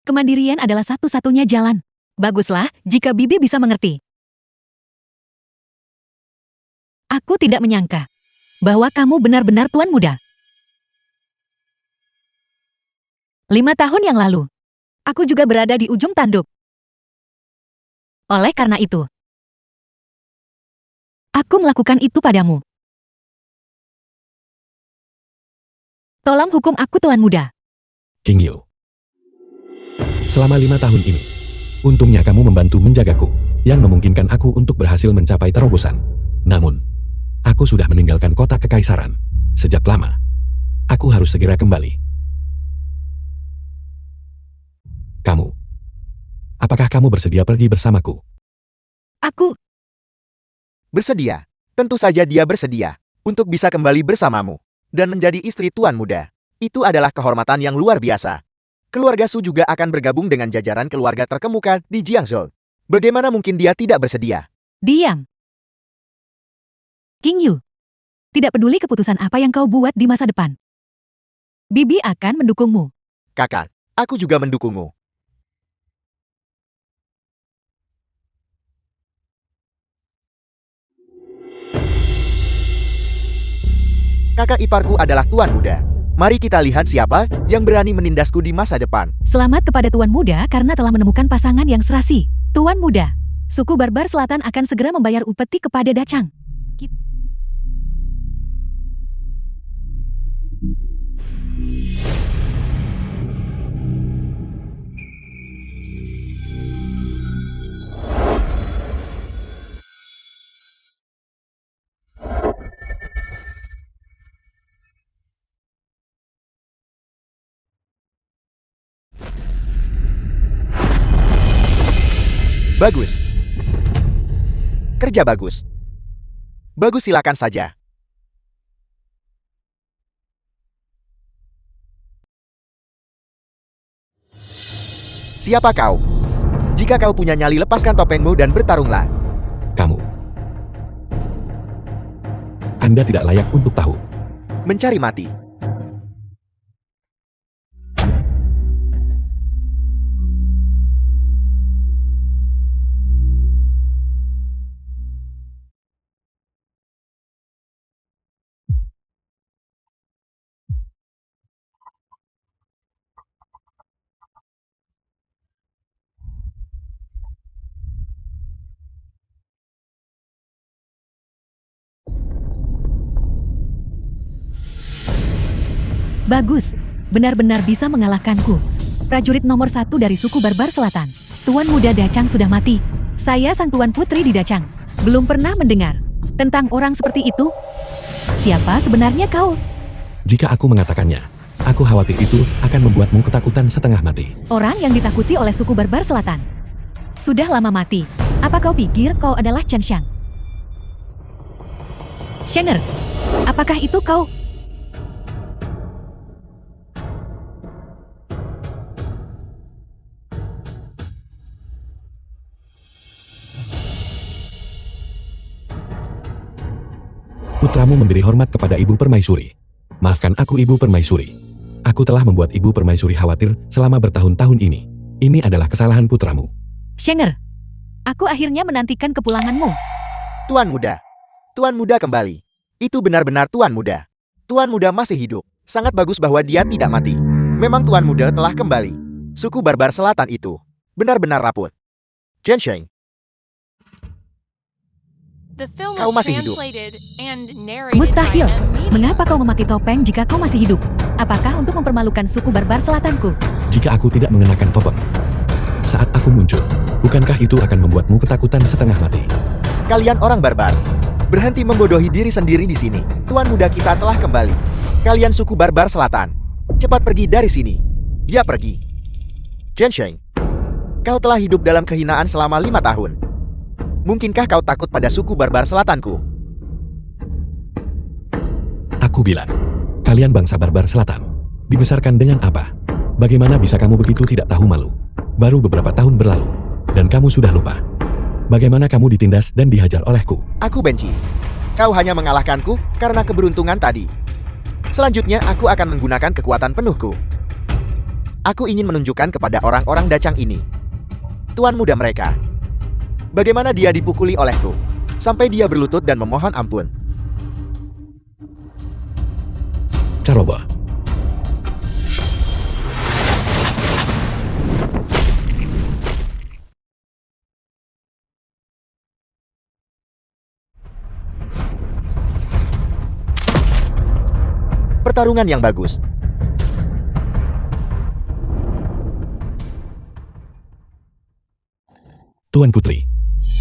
kemandirian adalah satu-satunya jalan. Baguslah jika Bibi bisa mengerti. Aku tidak menyangka bahwa kamu benar-benar tuan muda. 5 tahun yang lalu, aku juga berada di ujung tanduk. Oleh karena itu, aku melakukan itu padamu. Tolong hukum aku tuan muda. King Yu. Selama 5 tahun ini, untungnya kamu membantu menjagaku, yang memungkinkan aku untuk berhasil mencapai terobosan. Namun, aku sudah meninggalkan kota kekaisaran. Sejak lama, aku harus segera kembali. Apakah kamu bersedia pergi bersamaku? Aku, Bersedia. Tentu saja dia bersedia untuk bisa kembali bersamamu dan menjadi istri tuan muda. Itu adalah kehormatan yang luar biasa. Keluarga Su juga akan bergabung dengan jajaran keluarga terkemuka di Jiangzhou. Bagaimana mungkin dia tidak bersedia? diam. King Yu, tidak peduli keputusan apa yang kau buat di masa depan. Bibi akan mendukungmu. Kakak, aku juga mendukungmu. Kakak iparku adalah tuan muda. Mari kita lihat siapa yang berani menindasku di masa depan. Selamat kepada Tuan Muda karena telah menemukan pasangan yang serasi. Tuan Muda, suku Barbar Selatan akan segera membayar upeti kepada Dachang. Bagus. Kerja bagus. Bagus, silakan saja. Siapa kau? Jika kau punya nyali, lepaskan topengmu dan bertarunglah. Kamu. Anda tidak layak untuk tahu. Mencari mati. Bagus, benar-benar bisa mengalahkanku. Prajurit nomor 1 dari suku Barbar Selatan. Tuan Muda Dacang sudah mati. Saya sang Tuan Putri di Dacang. Belum pernah mendengar tentang orang seperti itu. Siapa sebenarnya kau? Jika aku mengatakannya, aku khawatir itu akan membuatmu ketakutan setengah mati. Orang yang ditakuti oleh suku Barbar Selatan. Sudah lama mati. Apa kau pikir kau adalah Chen Xiang? Shener, apakah itu kau? Putramu memberi hormat kepada Ibu Permaisuri. Maafkan aku, Ibu Permaisuri. Aku telah membuat Ibu Permaisuri khawatir selama bertahun-tahun ini. Ini adalah kesalahan putramu. Shener, aku akhirnya menantikan kepulanganmu. Tuan Muda. Tuan Muda kembali. Itu benar-benar Tuan Muda. Tuan Muda masih hidup. Sangat bagus bahwa dia tidak mati. Memang Tuan Muda telah kembali. Suku Barbar Selatan itu benar-benar raput. Chen Xiang. The film Kau was masih hidup. translated and narrated Mustahil. by M. Media. Mengapa kau memakai topeng jika kau masih hidup? Apakah untuk mempermalukan suku Barbar Selatanku? Jika aku tidak mengenakan topeng saat aku muncul, bukankah itu akan membuatmu ketakutan setengah mati? Kalian orang barbar. Berhenti membodohi diri sendiri di sini. Tuan Muda kita telah kembali. Kalian suku Barbar Selatan. Cepat pergi dari sini. Dia pergi. Chen Xiang. Kau telah hidup dalam kehinaan selama 5 tahun. Mungkinkah kau takut pada suku Barbar Selatanku? Aku bilang, kalian bangsa Barbar Selatan. Dibesarkan dengan apa? Bagaimana bisa kamu begitu tidak tahu malu? Baru beberapa tahun berlalu, dan kamu sudah lupa. Bagaimana kamu ditindas dan dihajar olehku? Aku benci. Kau hanya mengalahkanku karena keberuntungan tadi. Selanjutnya aku akan menggunakan kekuatan penuhku. Aku ingin menunjukkan kepada orang-orang Dacang ini. Tuan muda mereka. Bagaimana dia dipukuli olehku. Sampai dia berlutut dan memohon ampun. Caroba. Pertarungan yang bagus. Tuan Putri,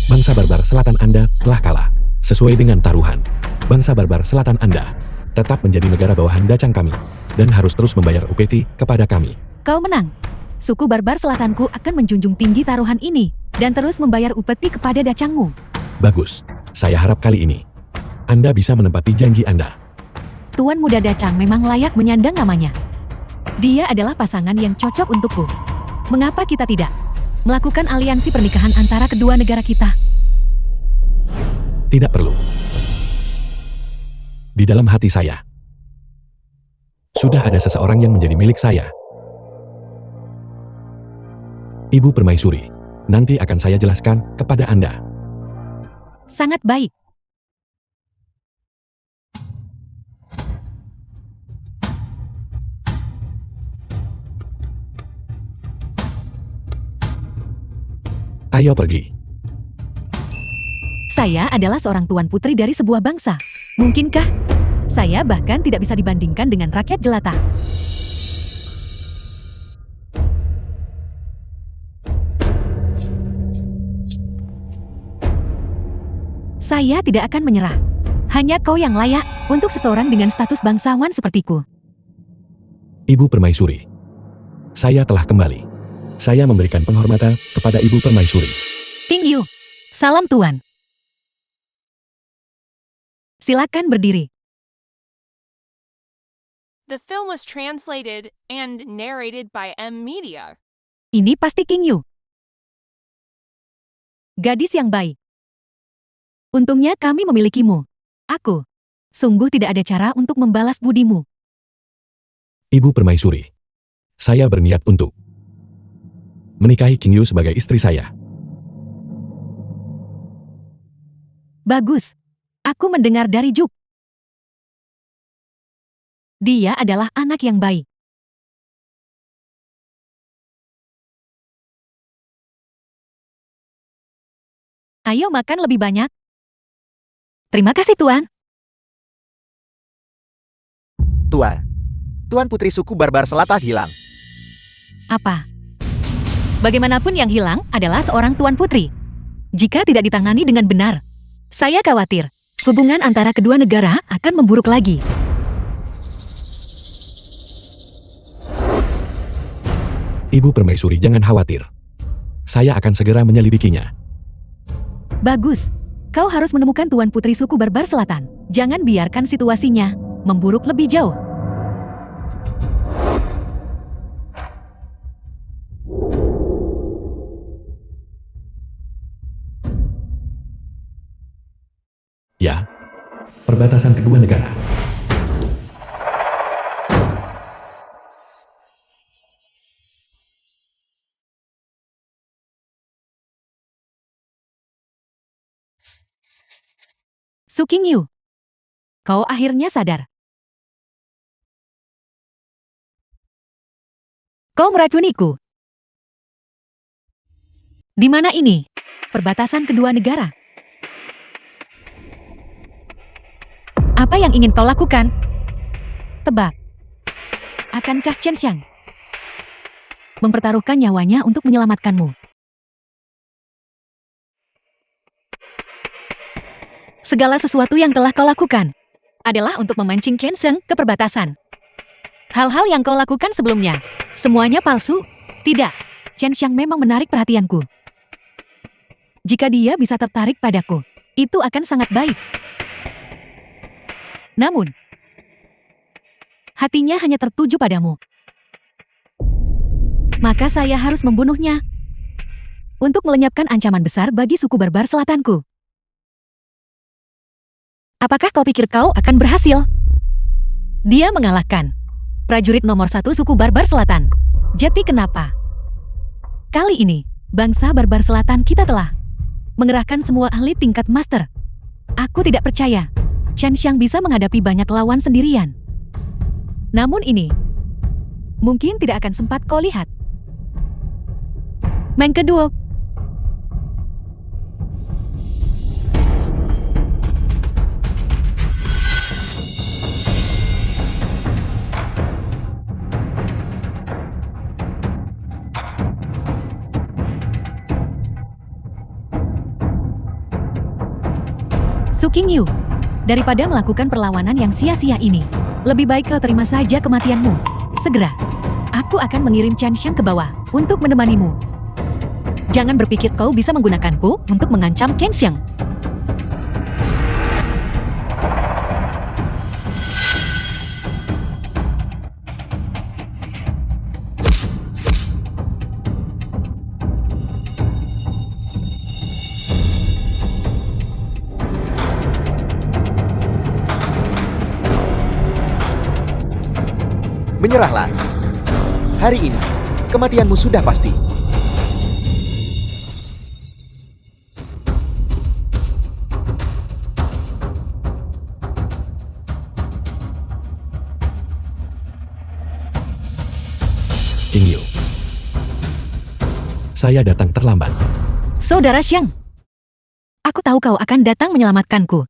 bangsa Barbar Selatan Anda telah kalah. Sesuai dengan taruhan, bangsa Barbar Selatan Anda tetap menjadi negara bawahan Dacang kami dan harus terus membayar upeti kepada kami. Kau menang. Suku Barbar Selatanku akan menjunjung tinggi taruhan ini dan terus membayar upeti kepada Dacangmu. Bagus, saya harap kali ini Anda bisa menepati janji Anda. Tuan muda Dacang memang layak menyandang namanya. Dia adalah pasangan yang cocok untukku. Mengapa kita tidak melakukan aliansi pernikahan antara kedua negara kita? Tidak perlu. Di dalam hati saya, sudah ada seseorang yang menjadi milik saya. Ibu Permaisuri, nanti akan saya jelaskan kepada Anda. Sangat baik. Ayo pergi. Saya adalah seorang tuan putri dari sebuah bangsa. Mungkinkah saya bahkan tidak bisa dibandingkan dengan rakyat jelata? Saya tidak akan menyerah. Hanya kau yang layak untuk seseorang dengan status bangsawan sepertiku. Ibu Permaisuri, saya telah kembali. Saya memberikan penghormatan kepada Ibu Permaisuri. King Yu. Salam Tuan. Silakan berdiri. The film was translated and narrated by M Media. Ini pasti King Yu. Gadis yang baik. Untungnya kami memilikimu. Aku. Sungguh tidak ada cara untuk membalas budimu. Ibu Permaisuri. Saya berniat untuk menikahi King Yu sebagai istri saya. Bagus. Aku mendengar dari Juk. Dia adalah anak yang baik. Ayo makan lebih banyak. Terima kasih, Tuan. Tuan putri suku barbar selatan hilang. Apa? Bagaimanapun yang hilang adalah seorang tuan putri. Jika tidak ditangani dengan benar, saya khawatir hubungan antara kedua negara akan memburuk lagi. Ibu Permaisuri jangan khawatir. Saya akan segera menyelidikinya. Bagus. Kau harus menemukan tuan putri suku barbar selatan. Jangan biarkan situasinya memburuk lebih jauh. Ya, perbatasan kedua negara. Su King Yu. Kau akhirnya sadar. Kau meracuniku. Di mana ini? Perbatasan kedua negara. Apa yang ingin kau lakukan? Tebak. Akankah Chen Xiang mempertaruhkan nyawanya untuk menyelamatkanmu? Segala sesuatu yang telah kau lakukan adalah untuk memancing Chen Xiang ke perbatasan. Hal-hal yang kau lakukan sebelumnya, semuanya palsu? Tidak, Chen Xiang memang menarik perhatianku. Jika dia bisa tertarik padaku, itu akan sangat baik. Namun, hatinya hanya tertuju padamu. Maka saya harus membunuhnya untuk melenyapkan ancaman besar bagi suku barbar selatanku. Apakah kau pikir kau akan berhasil? Dia mengalahkan prajurit nomor 1 suku barbar selatan. Jadi kenapa? Kali ini, bangsa barbar selatan kita telah mengerahkan semua ahli tingkat master. Aku tidak percaya Chen Xiang bisa menghadapi banyak lawan sendirian. Namun ini mungkin tidak akan sempat kau lihat. Meng kedua. Su King Yu. Daripada melakukan perlawanan yang sia-sia ini, lebih baik kau terima saja kematianmu. Segera, aku akan mengirim Chen Xiang ke bawah untuk menemanimu. Jangan berpikir kau bisa menggunakanku untuk mengancam Chen Xiang. Menyerahlah. Hari ini, kematianmu sudah pasti. King Yu. Saya datang terlambat. Saudara Xiang, aku tahu kau akan datang menyelamatkanku.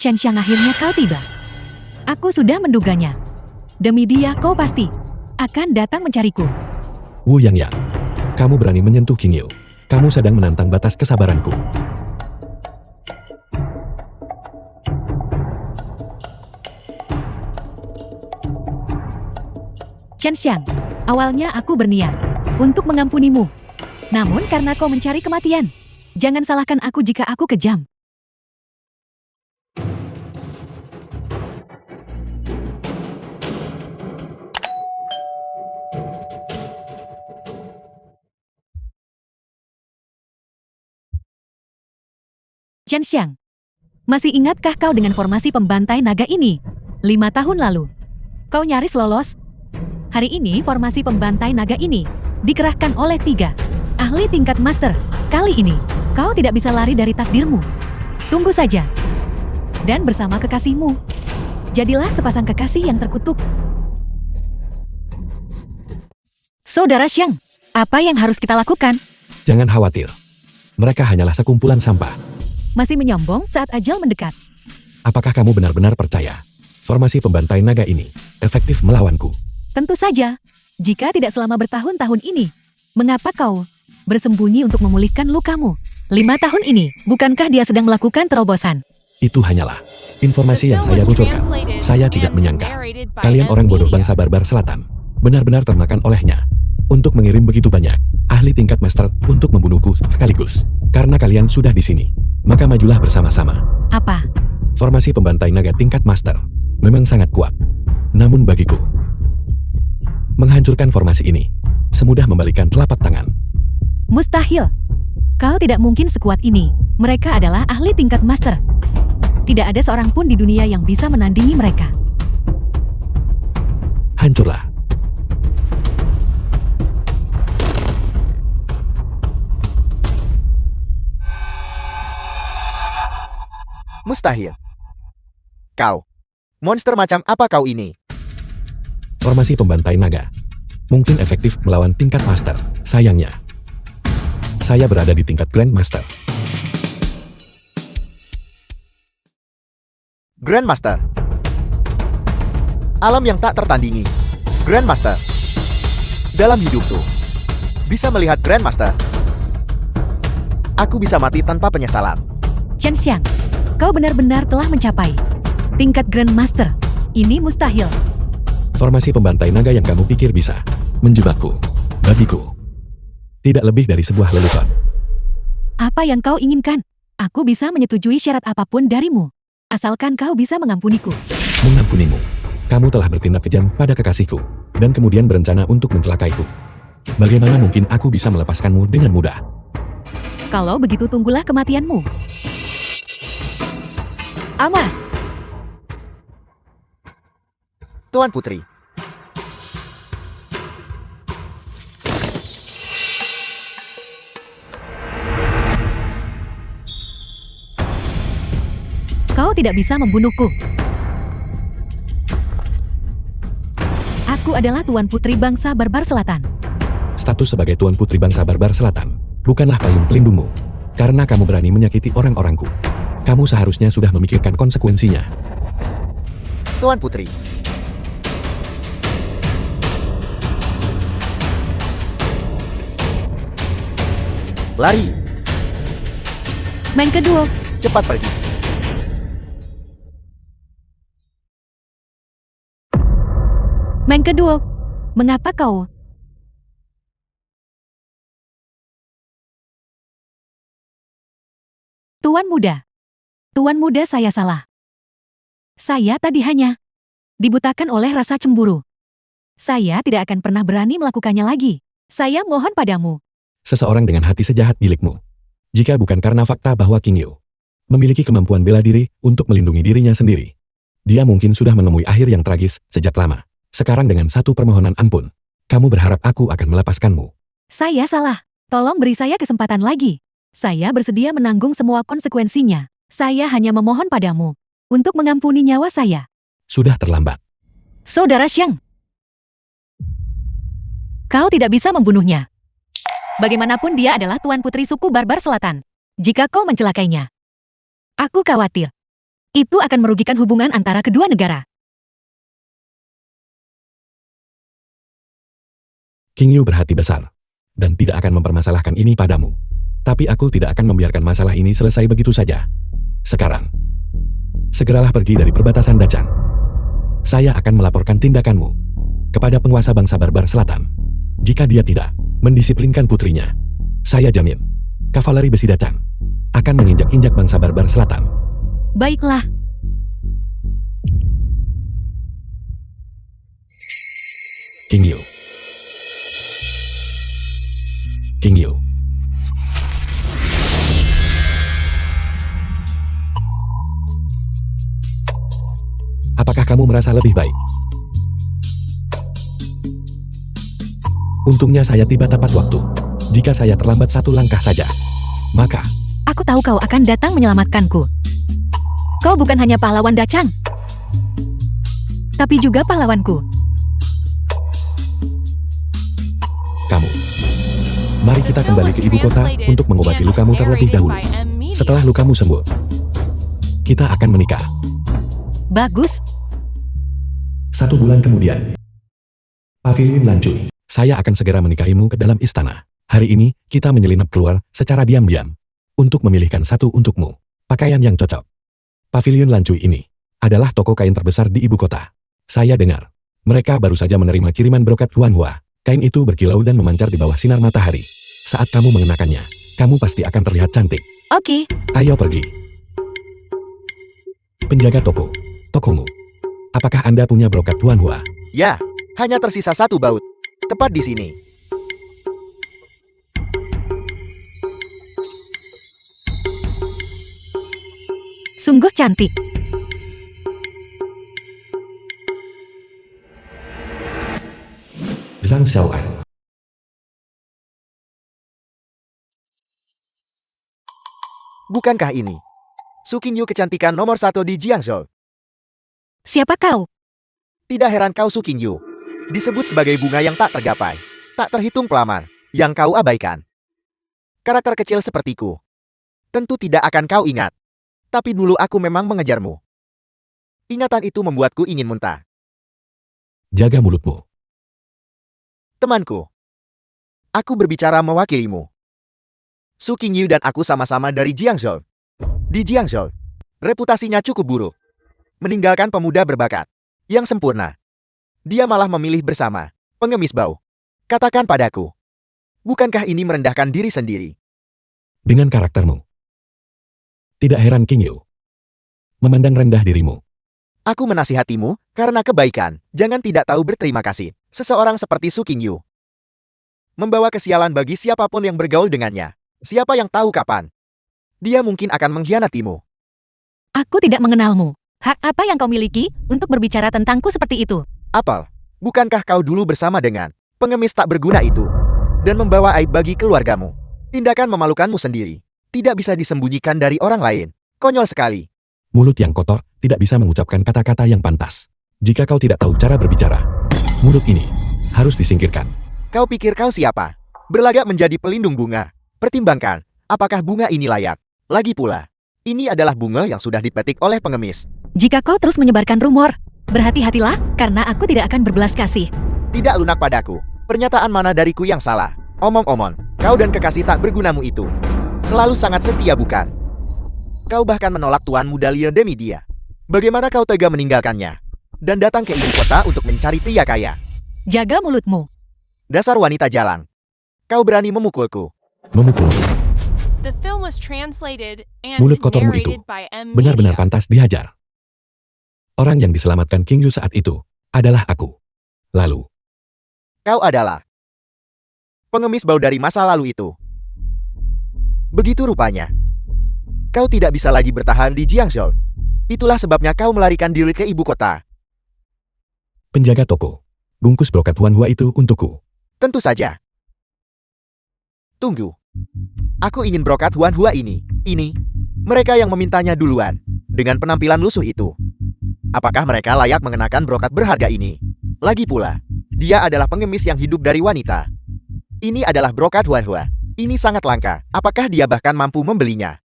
Chen Xiang, akhirnya kau tiba. Aku sudah menduganya. Demi dia kau pasti akan datang mencariku. Wu Yangyang, kamu berani menyentuh King Yu. Kamu sedang menantang batas kesabaranku. Chen Xiang, awalnya aku berniat untuk mengampunimu. Namun karena kau mencari kematian, jangan salahkan aku jika aku kejam. Chen Xiang, masih ingatkah kau dengan formasi pembantai naga ini? 5 tahun lalu, kau nyaris lolos. Hari ini formasi pembantai naga ini dikerahkan oleh 3 ahli tingkat master. Kali ini, kau tidak bisa lari dari takdirmu. Tunggu saja. Dan bersama kekasihmu, jadilah sepasang kekasih yang terkutuk. Saudara Xiang, apa yang harus kita lakukan? Jangan khawatir. Mereka hanyalah sekumpulan sampah. Masih menyombong saat ajal mendekat. Apakah kamu benar-benar percaya formasi pembantai naga ini efektif melawanku? Tentu saja. Jika tidak selama bertahun-tahun ini, mengapa kau bersembunyi untuk memulihkan lukamu? 5 tahun ini, bukankah dia sedang melakukan terobosan? Itu hanyalah informasi yang saya bocorkan. Saya tidak menyangka kalian orang bodoh bangsa barbar selatan benar-benar termakan olehnya untuk mengirim begitu banyak ahli tingkat master untuk membunuhku sekaligus. Karena kalian sudah di sini, maka majulah bersama-sama. Apa? Formasi pembantai naga tingkat master memang sangat kuat. Namun bagiku, menghancurkan formasi ini semudah membalikan telapak tangan. Mustahil. Kau tidak mungkin sekuat ini. Mereka adalah ahli tingkat master. Tidak ada seorang pun di dunia yang bisa menandingi mereka. Hancurlah. Mustahil. Kau. Monster macam apa kau ini? Formasi pembantai naga mungkin efektif melawan tingkat master. Sayangnya, saya berada di tingkat Grand Master. Grandmaster. Alam yang tak tertandingi. Grandmaster. Dalam hidupku, bisa melihat Grandmaster. Aku bisa mati tanpa penyesalan. Chen Xiang, kau benar-benar telah mencapai tingkat Grand Master. Ini mustahil. Formasi pembantai naga yang kamu pikir bisa menjebakku, bagiku tidak lebih dari sebuah lelucon. Apa yang kau inginkan? Aku bisa menyetujui syarat apapun darimu, asalkan kau bisa mengampuniku. Mengampunimu. Kamu telah bertindak kejam pada kekasihku dan kemudian berencana untuk mencelakaiku. Bagaimana mungkin aku bisa melepaskanmu dengan mudah? Kalau begitu tunggulah kematianmu. Awas! Tuan Putri. Kau tidak bisa membunuhku. Aku adalah Tuan Putri Bangsa Barbar Selatan. Status sebagai Tuan Putri Bangsa Barbar Selatan bukanlah payung pelindungmu. Karena kamu berani menyakiti orang-orangku, kamu seharusnya sudah memikirkan konsekuensinya. Tuan Putri. Lari. Main kedua. Cepat pergi. Main kedua. Mengapa kau? Tuan muda. Tuan muda, saya salah. Saya tadi hanya dibutakan oleh rasa cemburu. Saya tidak akan pernah berani melakukannya lagi. Saya mohon padamu. Seseorang dengan hati sejahat milikmu. Jika bukan karena fakta bahwa King Yu memiliki kemampuan bela diri untuk melindungi dirinya sendiri, dia mungkin sudah menemui akhir yang tragis sejak lama. Sekarang dengan satu permohonan ampun, kamu berharap aku akan melepaskanmu. Saya salah. Tolong beri saya kesempatan lagi. Saya bersedia menanggung semua konsekuensinya. Saya hanya memohon padamu untuk mengampuni nyawa saya. Sudah terlambat. Saudara Xiang, kau tidak bisa membunuhnya. Bagaimanapun dia adalah Tuan Putri suku Barbar Selatan. Jika kau mencelakainya, aku khawatir itu akan merugikan hubungan antara kedua negara. King Yu berhati besar dan tidak akan mempermasalahkan ini padamu. Tapi aku tidak akan membiarkan masalah ini selesai begitu saja. Sekarang, segeralah pergi dari perbatasan Dachang. Saya akan melaporkan tindakanmu kepada penguasa bangsa Barbar Selatan. Jika dia tidak mendisiplinkan putrinya, Saya jamin, kavaleri besi datang akan menginjak-injak bangsa barbar selatan. Baiklah, King Yu. King Yu. Apakah kamu merasa lebih baik? Untungnya saya tiba tepat waktu. Jika saya terlambat satu langkah saja, maka aku tahu kau akan datang menyelamatkanku. Kau bukan hanya pahlawan Dachang, tapi juga pahlawanku. kamu. Mari kita The film kembali was ke ibu kota translated untuk mengobati and lukamu terlebih narrated dahulu. by M. Media. Setelah lukamu sembuh, kita akan menikah. Bagus, 1 bulan kemudian. Pavilion Lancuy. Saya akan segera menikahimu ke dalam istana. Hari ini, kita menyelinap keluar secara diam-diam untuk memilihkan satu untukmu. Pakaian yang cocok. Pavilion Lancuy ini adalah toko kain terbesar di ibu kota. Saya dengar, mereka baru saja menerima kiriman brokat Huanhua. Kain itu berkilau dan memancar di bawah sinar matahari. Saat kamu mengenakannya, kamu pasti akan terlihat cantik. oke. Ayo pergi. Penjaga toko. Tokomu. Apakah Anda punya brokat Huanhua? Ya, hanya tersisa 1 baut. Tepat di sini. Sungguh cantik. Zhang Xiaoan. Bukankah ini Su Qingyu kecantikan nomor 1 di Jiangzhou? Siapa kau? Tidak heran kau Su Qingyu disebut sebagai bunga yang tak tergapai, tak terhitung pelamar, yang kau abaikan. Karakter kecil sepertiku tentu tidak akan kau ingat. Tapi dulu aku memang mengejarmu. Ingatan itu membuatku ingin muntah. Jaga mulutmu. Temanku, aku berbicara mewakilimu. Su Qingyu dan aku sama-sama dari Jiangzhou. Di Jiangzhou, reputasinya cukup buruk. Meninggalkan pemuda berbakat yang sempurna. Dia malah memilih bersama pengemis bau. Katakan padaku, bukankah ini merendahkan diri sendiri? Dengan karaktermu. Tidak heran King Yu memandang rendah dirimu. Aku menasihatimu karena kebaikan. Jangan tidak tahu berterima kasih. Seseorang seperti Su Qingyu membawa kesialan bagi siapapun yang bergaul dengannya. Siapa yang tahu kapan dia mungkin akan mengkhianatimu. Aku tidak mengenalmu. Hak apa yang kau miliki untuk berbicara tentangku seperti itu? Apel, bukankah kau dulu bersama dengan pengemis tak berguna itu dan membawa aib bagi keluargamu? Tindakan memalukanmu sendiri tidak bisa disembunyikan dari orang lain. Konyol sekali. Mulut yang kotor tidak bisa mengucapkan kata-kata yang pantas. Jika kau tidak tahu cara berbicara, mulut ini harus disingkirkan. Kau pikir kau siapa? Berlagak menjadi pelindung bunga. Pertimbangkan, apakah bunga ini layak? Lagi pula, ini adalah bunga yang sudah dipetik oleh pengemis. Jika kau terus menyebarkan rumor, berhati-hatilah karena aku tidak akan berbelas kasih. Tidak lunak padaku. Pernyataan mana dariku yang salah? Omong-omong, kau dan kekasih tak bergunamu itu selalu sangat setia bukan? Kau bahkan menolak Tuan Mudalia demi dia. Bagaimana kau tega meninggalkannya dan datang ke ibu kota untuk mencari pria kaya? Jaga mulutmu. Dasar wanita jalang. Kau berani memukulku. Memukul. The film was translated and Mulut kotormu itu narrated by M. benar-benar Media. pantas dihajar. Orang yang diselamatkan King Yu saat itu adalah aku. Lalu, Kau adalah pengemis bau dari masa lalu itu. Begitu rupanya. Kau tidak bisa lagi bertahan di Jiangzhou. Itulah sebabnya kau melarikan diri ke ibu kota. penjaga toko. Bungkus brokat Huanhua itu untukku. Tentu saja. Tunggu. Aku ingin brokat Huanhua ini. Ini. Mereka yang memintanya duluan. Dengan penampilan lusuh itu. Apakah mereka layak mengenakan brokat berharga ini? Lagi pula, dia adalah pengemis yang hidup dari wanita. Ini adalah brokat Huanhua. Ini sangat langka. Apakah dia bahkan mampu membelinya?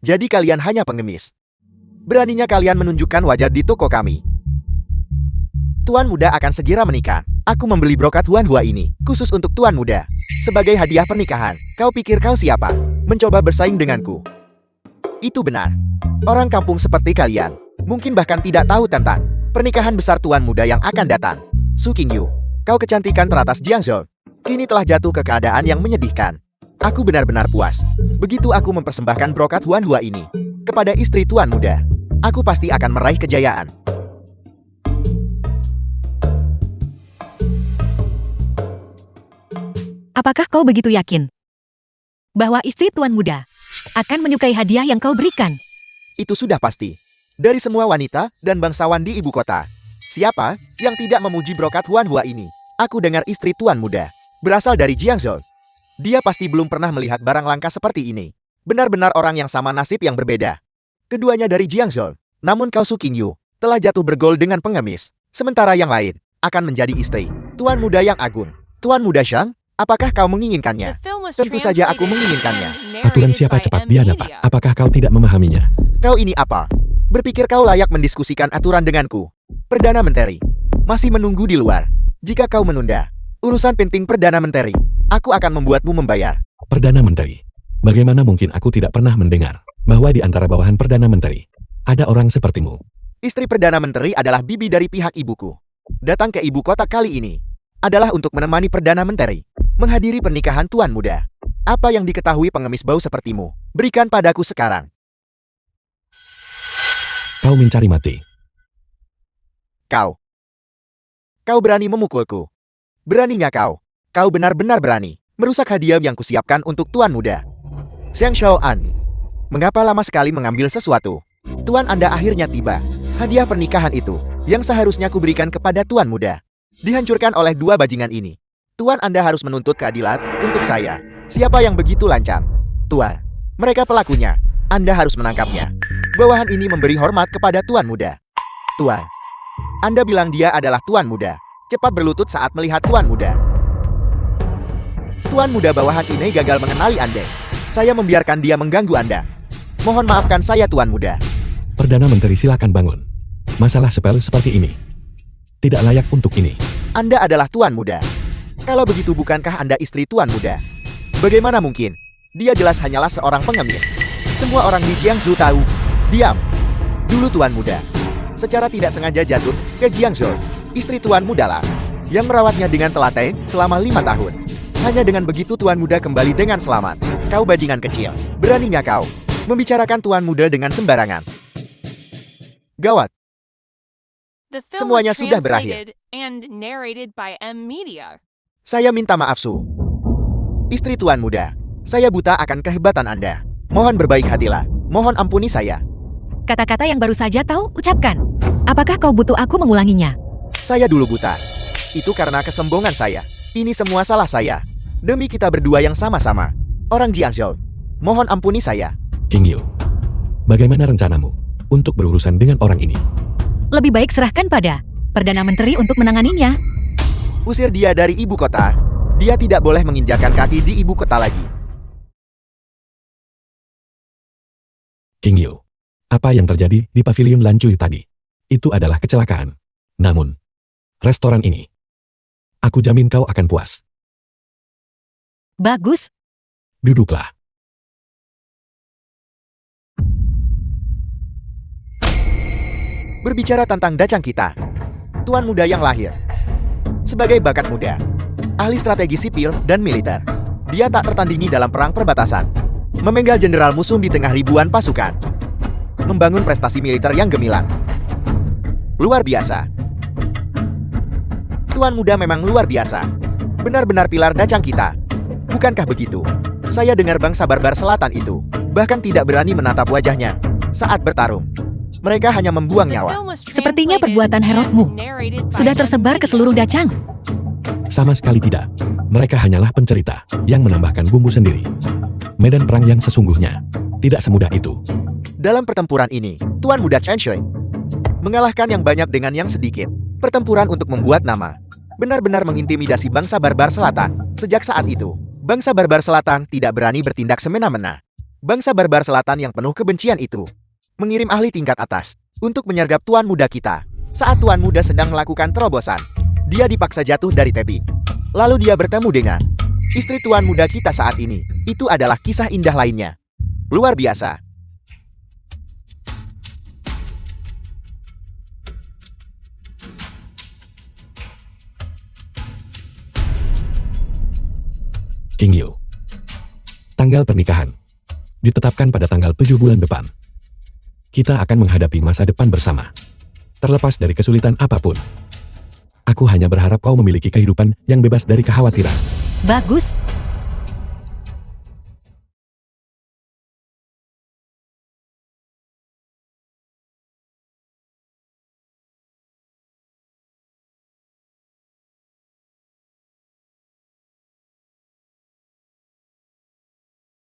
Jadi kalian hanya pengemis. Beraninya kalian menunjukkan wajah di toko kami. Tuan muda akan segera menikah. Aku membeli brokat Huanhua ini khusus untuk tuan muda. Sebagai hadiah pernikahan. Kau pikir kau siapa? Mencoba bersaing denganku. Itu benar. Orang kampung seperti kalian mungkin bahkan tidak tahu tentang pernikahan besar tuan muda yang akan datang. Su Qingyu, kau kecantikan teratas Jiangzhou. kini telah jatuh ke keadaan yang menyedihkan. Aku benar-benar puas. Begitu aku mempersembahkan brokat Huanhua ini kepada istri tuan muda, aku pasti akan meraih kejayaan. Apakah kau begitu yakin bahwa istri tuan muda akan menyukai hadiah yang kau berikan? Itu sudah pasti. Dari semua wanita dan bangsawan di ibu kota, siapa yang tidak memuji brokat Huanhua ini? Aku dengar istri tuan muda berasal dari Jiangzhou. Dia pasti belum pernah melihat barang langka seperti ini. Benar-benar orang yang sama nasib yang berbeda. Keduanya dari Jiangzhou, namun kau Su Qingyu telah jatuh bergol dengan pengemis. Sementara yang lain akan menjadi istri tuan muda yang agung. Tuan muda Shang, apakah kau menginginkannya? The film was Tentu saja aku translated menginginkannya. and Aturan narrated siapa by cepat M. dia dapat. Media. Apakah kau tidak memahaminya? Kau ini apa? Berpikir kau layak mendiskusikan aturan denganku? Perdana Menteri masih menunggu di luar. Jika kau menunda urusan penting Perdana Menteri, aku akan membuatmu membayar. Perdana Menteri, bagaimana mungkin aku tidak pernah mendengar bahwa di antara bawahan Perdana Menteri ada orang sepertimu? Istri Perdana Menteri adalah bibi dari pihak ibuku. Datang ke ibu kota kali ini adalah untuk menemani Perdana Menteri menghadiri pernikahan tuan muda. Apa yang diketahui pengemis bau sepertimu? Berikan padaku sekarang. Kau mencari mati. Kau berani memukulku. Beraninya kau. Kau benar-benar berani merusak hadiah yang kusiapkan untuk tuan muda. Xiang Xiaoan, mengapa lama sekali mengambil sesuatu? Tuan Anda akhirnya tiba. Hadiah pernikahan itu yang seharusnya kuberikan kepada tuan muda dihancurkan oleh dua bajingan ini. Tuan Anda harus menuntut keadilan untuk saya. Siapa yang begitu lancang? Tuan, mereka pelakunya. Anda harus menangkapnya. Bawahan ini memberi hormat kepada tuan muda. Tuan, Anda bilang dia adalah tuan muda. Cepat berlutut saat melihat tuan muda. Tuan muda bawahan ini gagal mengenali Anda. Saya membiarkan dia mengganggu Anda. Mohon maafkan saya tuan muda. Perdana Menteri silakan bangun. Masalah sepele seperti ini tidak layak untuk ini. Anda adalah tuan muda. Kalau begitu bukankah Anda istri tuan muda? Bagaimana mungkin? Dia jelas hanyalah seorang pengemis. Semua orang di Jiangsu tahu. Diam. Dulu tuan muda secara tidak sengaja jatuh ke Jiangsu. Istri tuan muda lah yang merawatnya dengan telaten selama 5 tahun. Hanya dengan begitu tuan muda kembali dengan selamat. Kau bajingan kecil. Beraninya kau membicarakan tuan muda dengan sembarangan. Gawat. The film Semuanya was sudah berakhir. translated and narrated by M. Media. Saya minta maaf Su. Istri tuan muda, saya buta akan kehebatan Anda. Mohon berbaik hatilah. Mohon ampuni saya. Kata-kata yang baru saja kau ucapkan. Apakah kau butuh aku mengulanginya? Saya dulu buta. Itu karena kesombongan saya. Ini semua salah saya. Demi kita berdua yang sama-sama. Orang Jiangzhou. Mohon ampuni saya. Qingyu, bagaimana rencanamu untuk berurusan dengan orang ini? Lebih baik serahkan pada Perdana Menteri untuk menanganinya. Usir dia dari ibu kota. Dia tidak boleh menginjakan kaki di ibu kota lagi. Qingyu, apa yang terjadi di pavilion Lancui tadi? Itu adalah kecelakaan. Namun, restoran ini, aku jamin kau akan puas. Bagus. Duduklah. Berbicara tentang dacang kita, tuan muda yang lahir sebagai bakat muda, ahli strategi sipil dan militer. Dia tak tertandingi dalam perang perbatasan, memenggal jenderal musuh di tengah ribuan pasukan, membangun prestasi militer yang gemilang. Luar biasa. Tuan muda memang luar biasa. Benar-benar pilar dacang kita. Bukankah begitu? Saya dengar bangsa barbar selatan itu bahkan tidak berani menatap wajahnya saat bertarung. Mereka hanya membuang The nyawa. film was Sepertinya translated perbuatan and herotmu narrated by sudah M. tersebar ke Media. seluruh Dacang. Sama sekali tidak. Mereka hanyalah pencerita yang menambahkan bumbu sendiri. Medan perang yang sesungguhnya tidak semudah itu. Dalam pertempuran ini, Tuan Muda Chen Shui mengalahkan yang banyak dengan yang sedikit. Pertempuran untuk membuat nama. Benar-benar mengintimidasi bangsa barbar selatan. Sejak saat itu, bangsa barbar selatan tidak berani bertindak semena-mena. Bangsa barbar selatan yang penuh kebencian itu mengirim ahli tingkat atas untuk menyergap Tuan Muda kita. Saat Tuan Muda sedang melakukan terobosan, dia dipaksa jatuh dari tebing. Lalu dia bertemu dengan istri Tuan Muda kita saat ini. Itu adalah kisah indah lainnya. Luar biasa. King Yu. Tanggal pernikahan ditetapkan pada tanggal 7 bulan depan. Kita akan menghadapi masa depan bersama. Terlepas dari kesulitan apapun. Aku hanya berharap kau memiliki kehidupan yang bebas dari kekhawatiran. Bagus,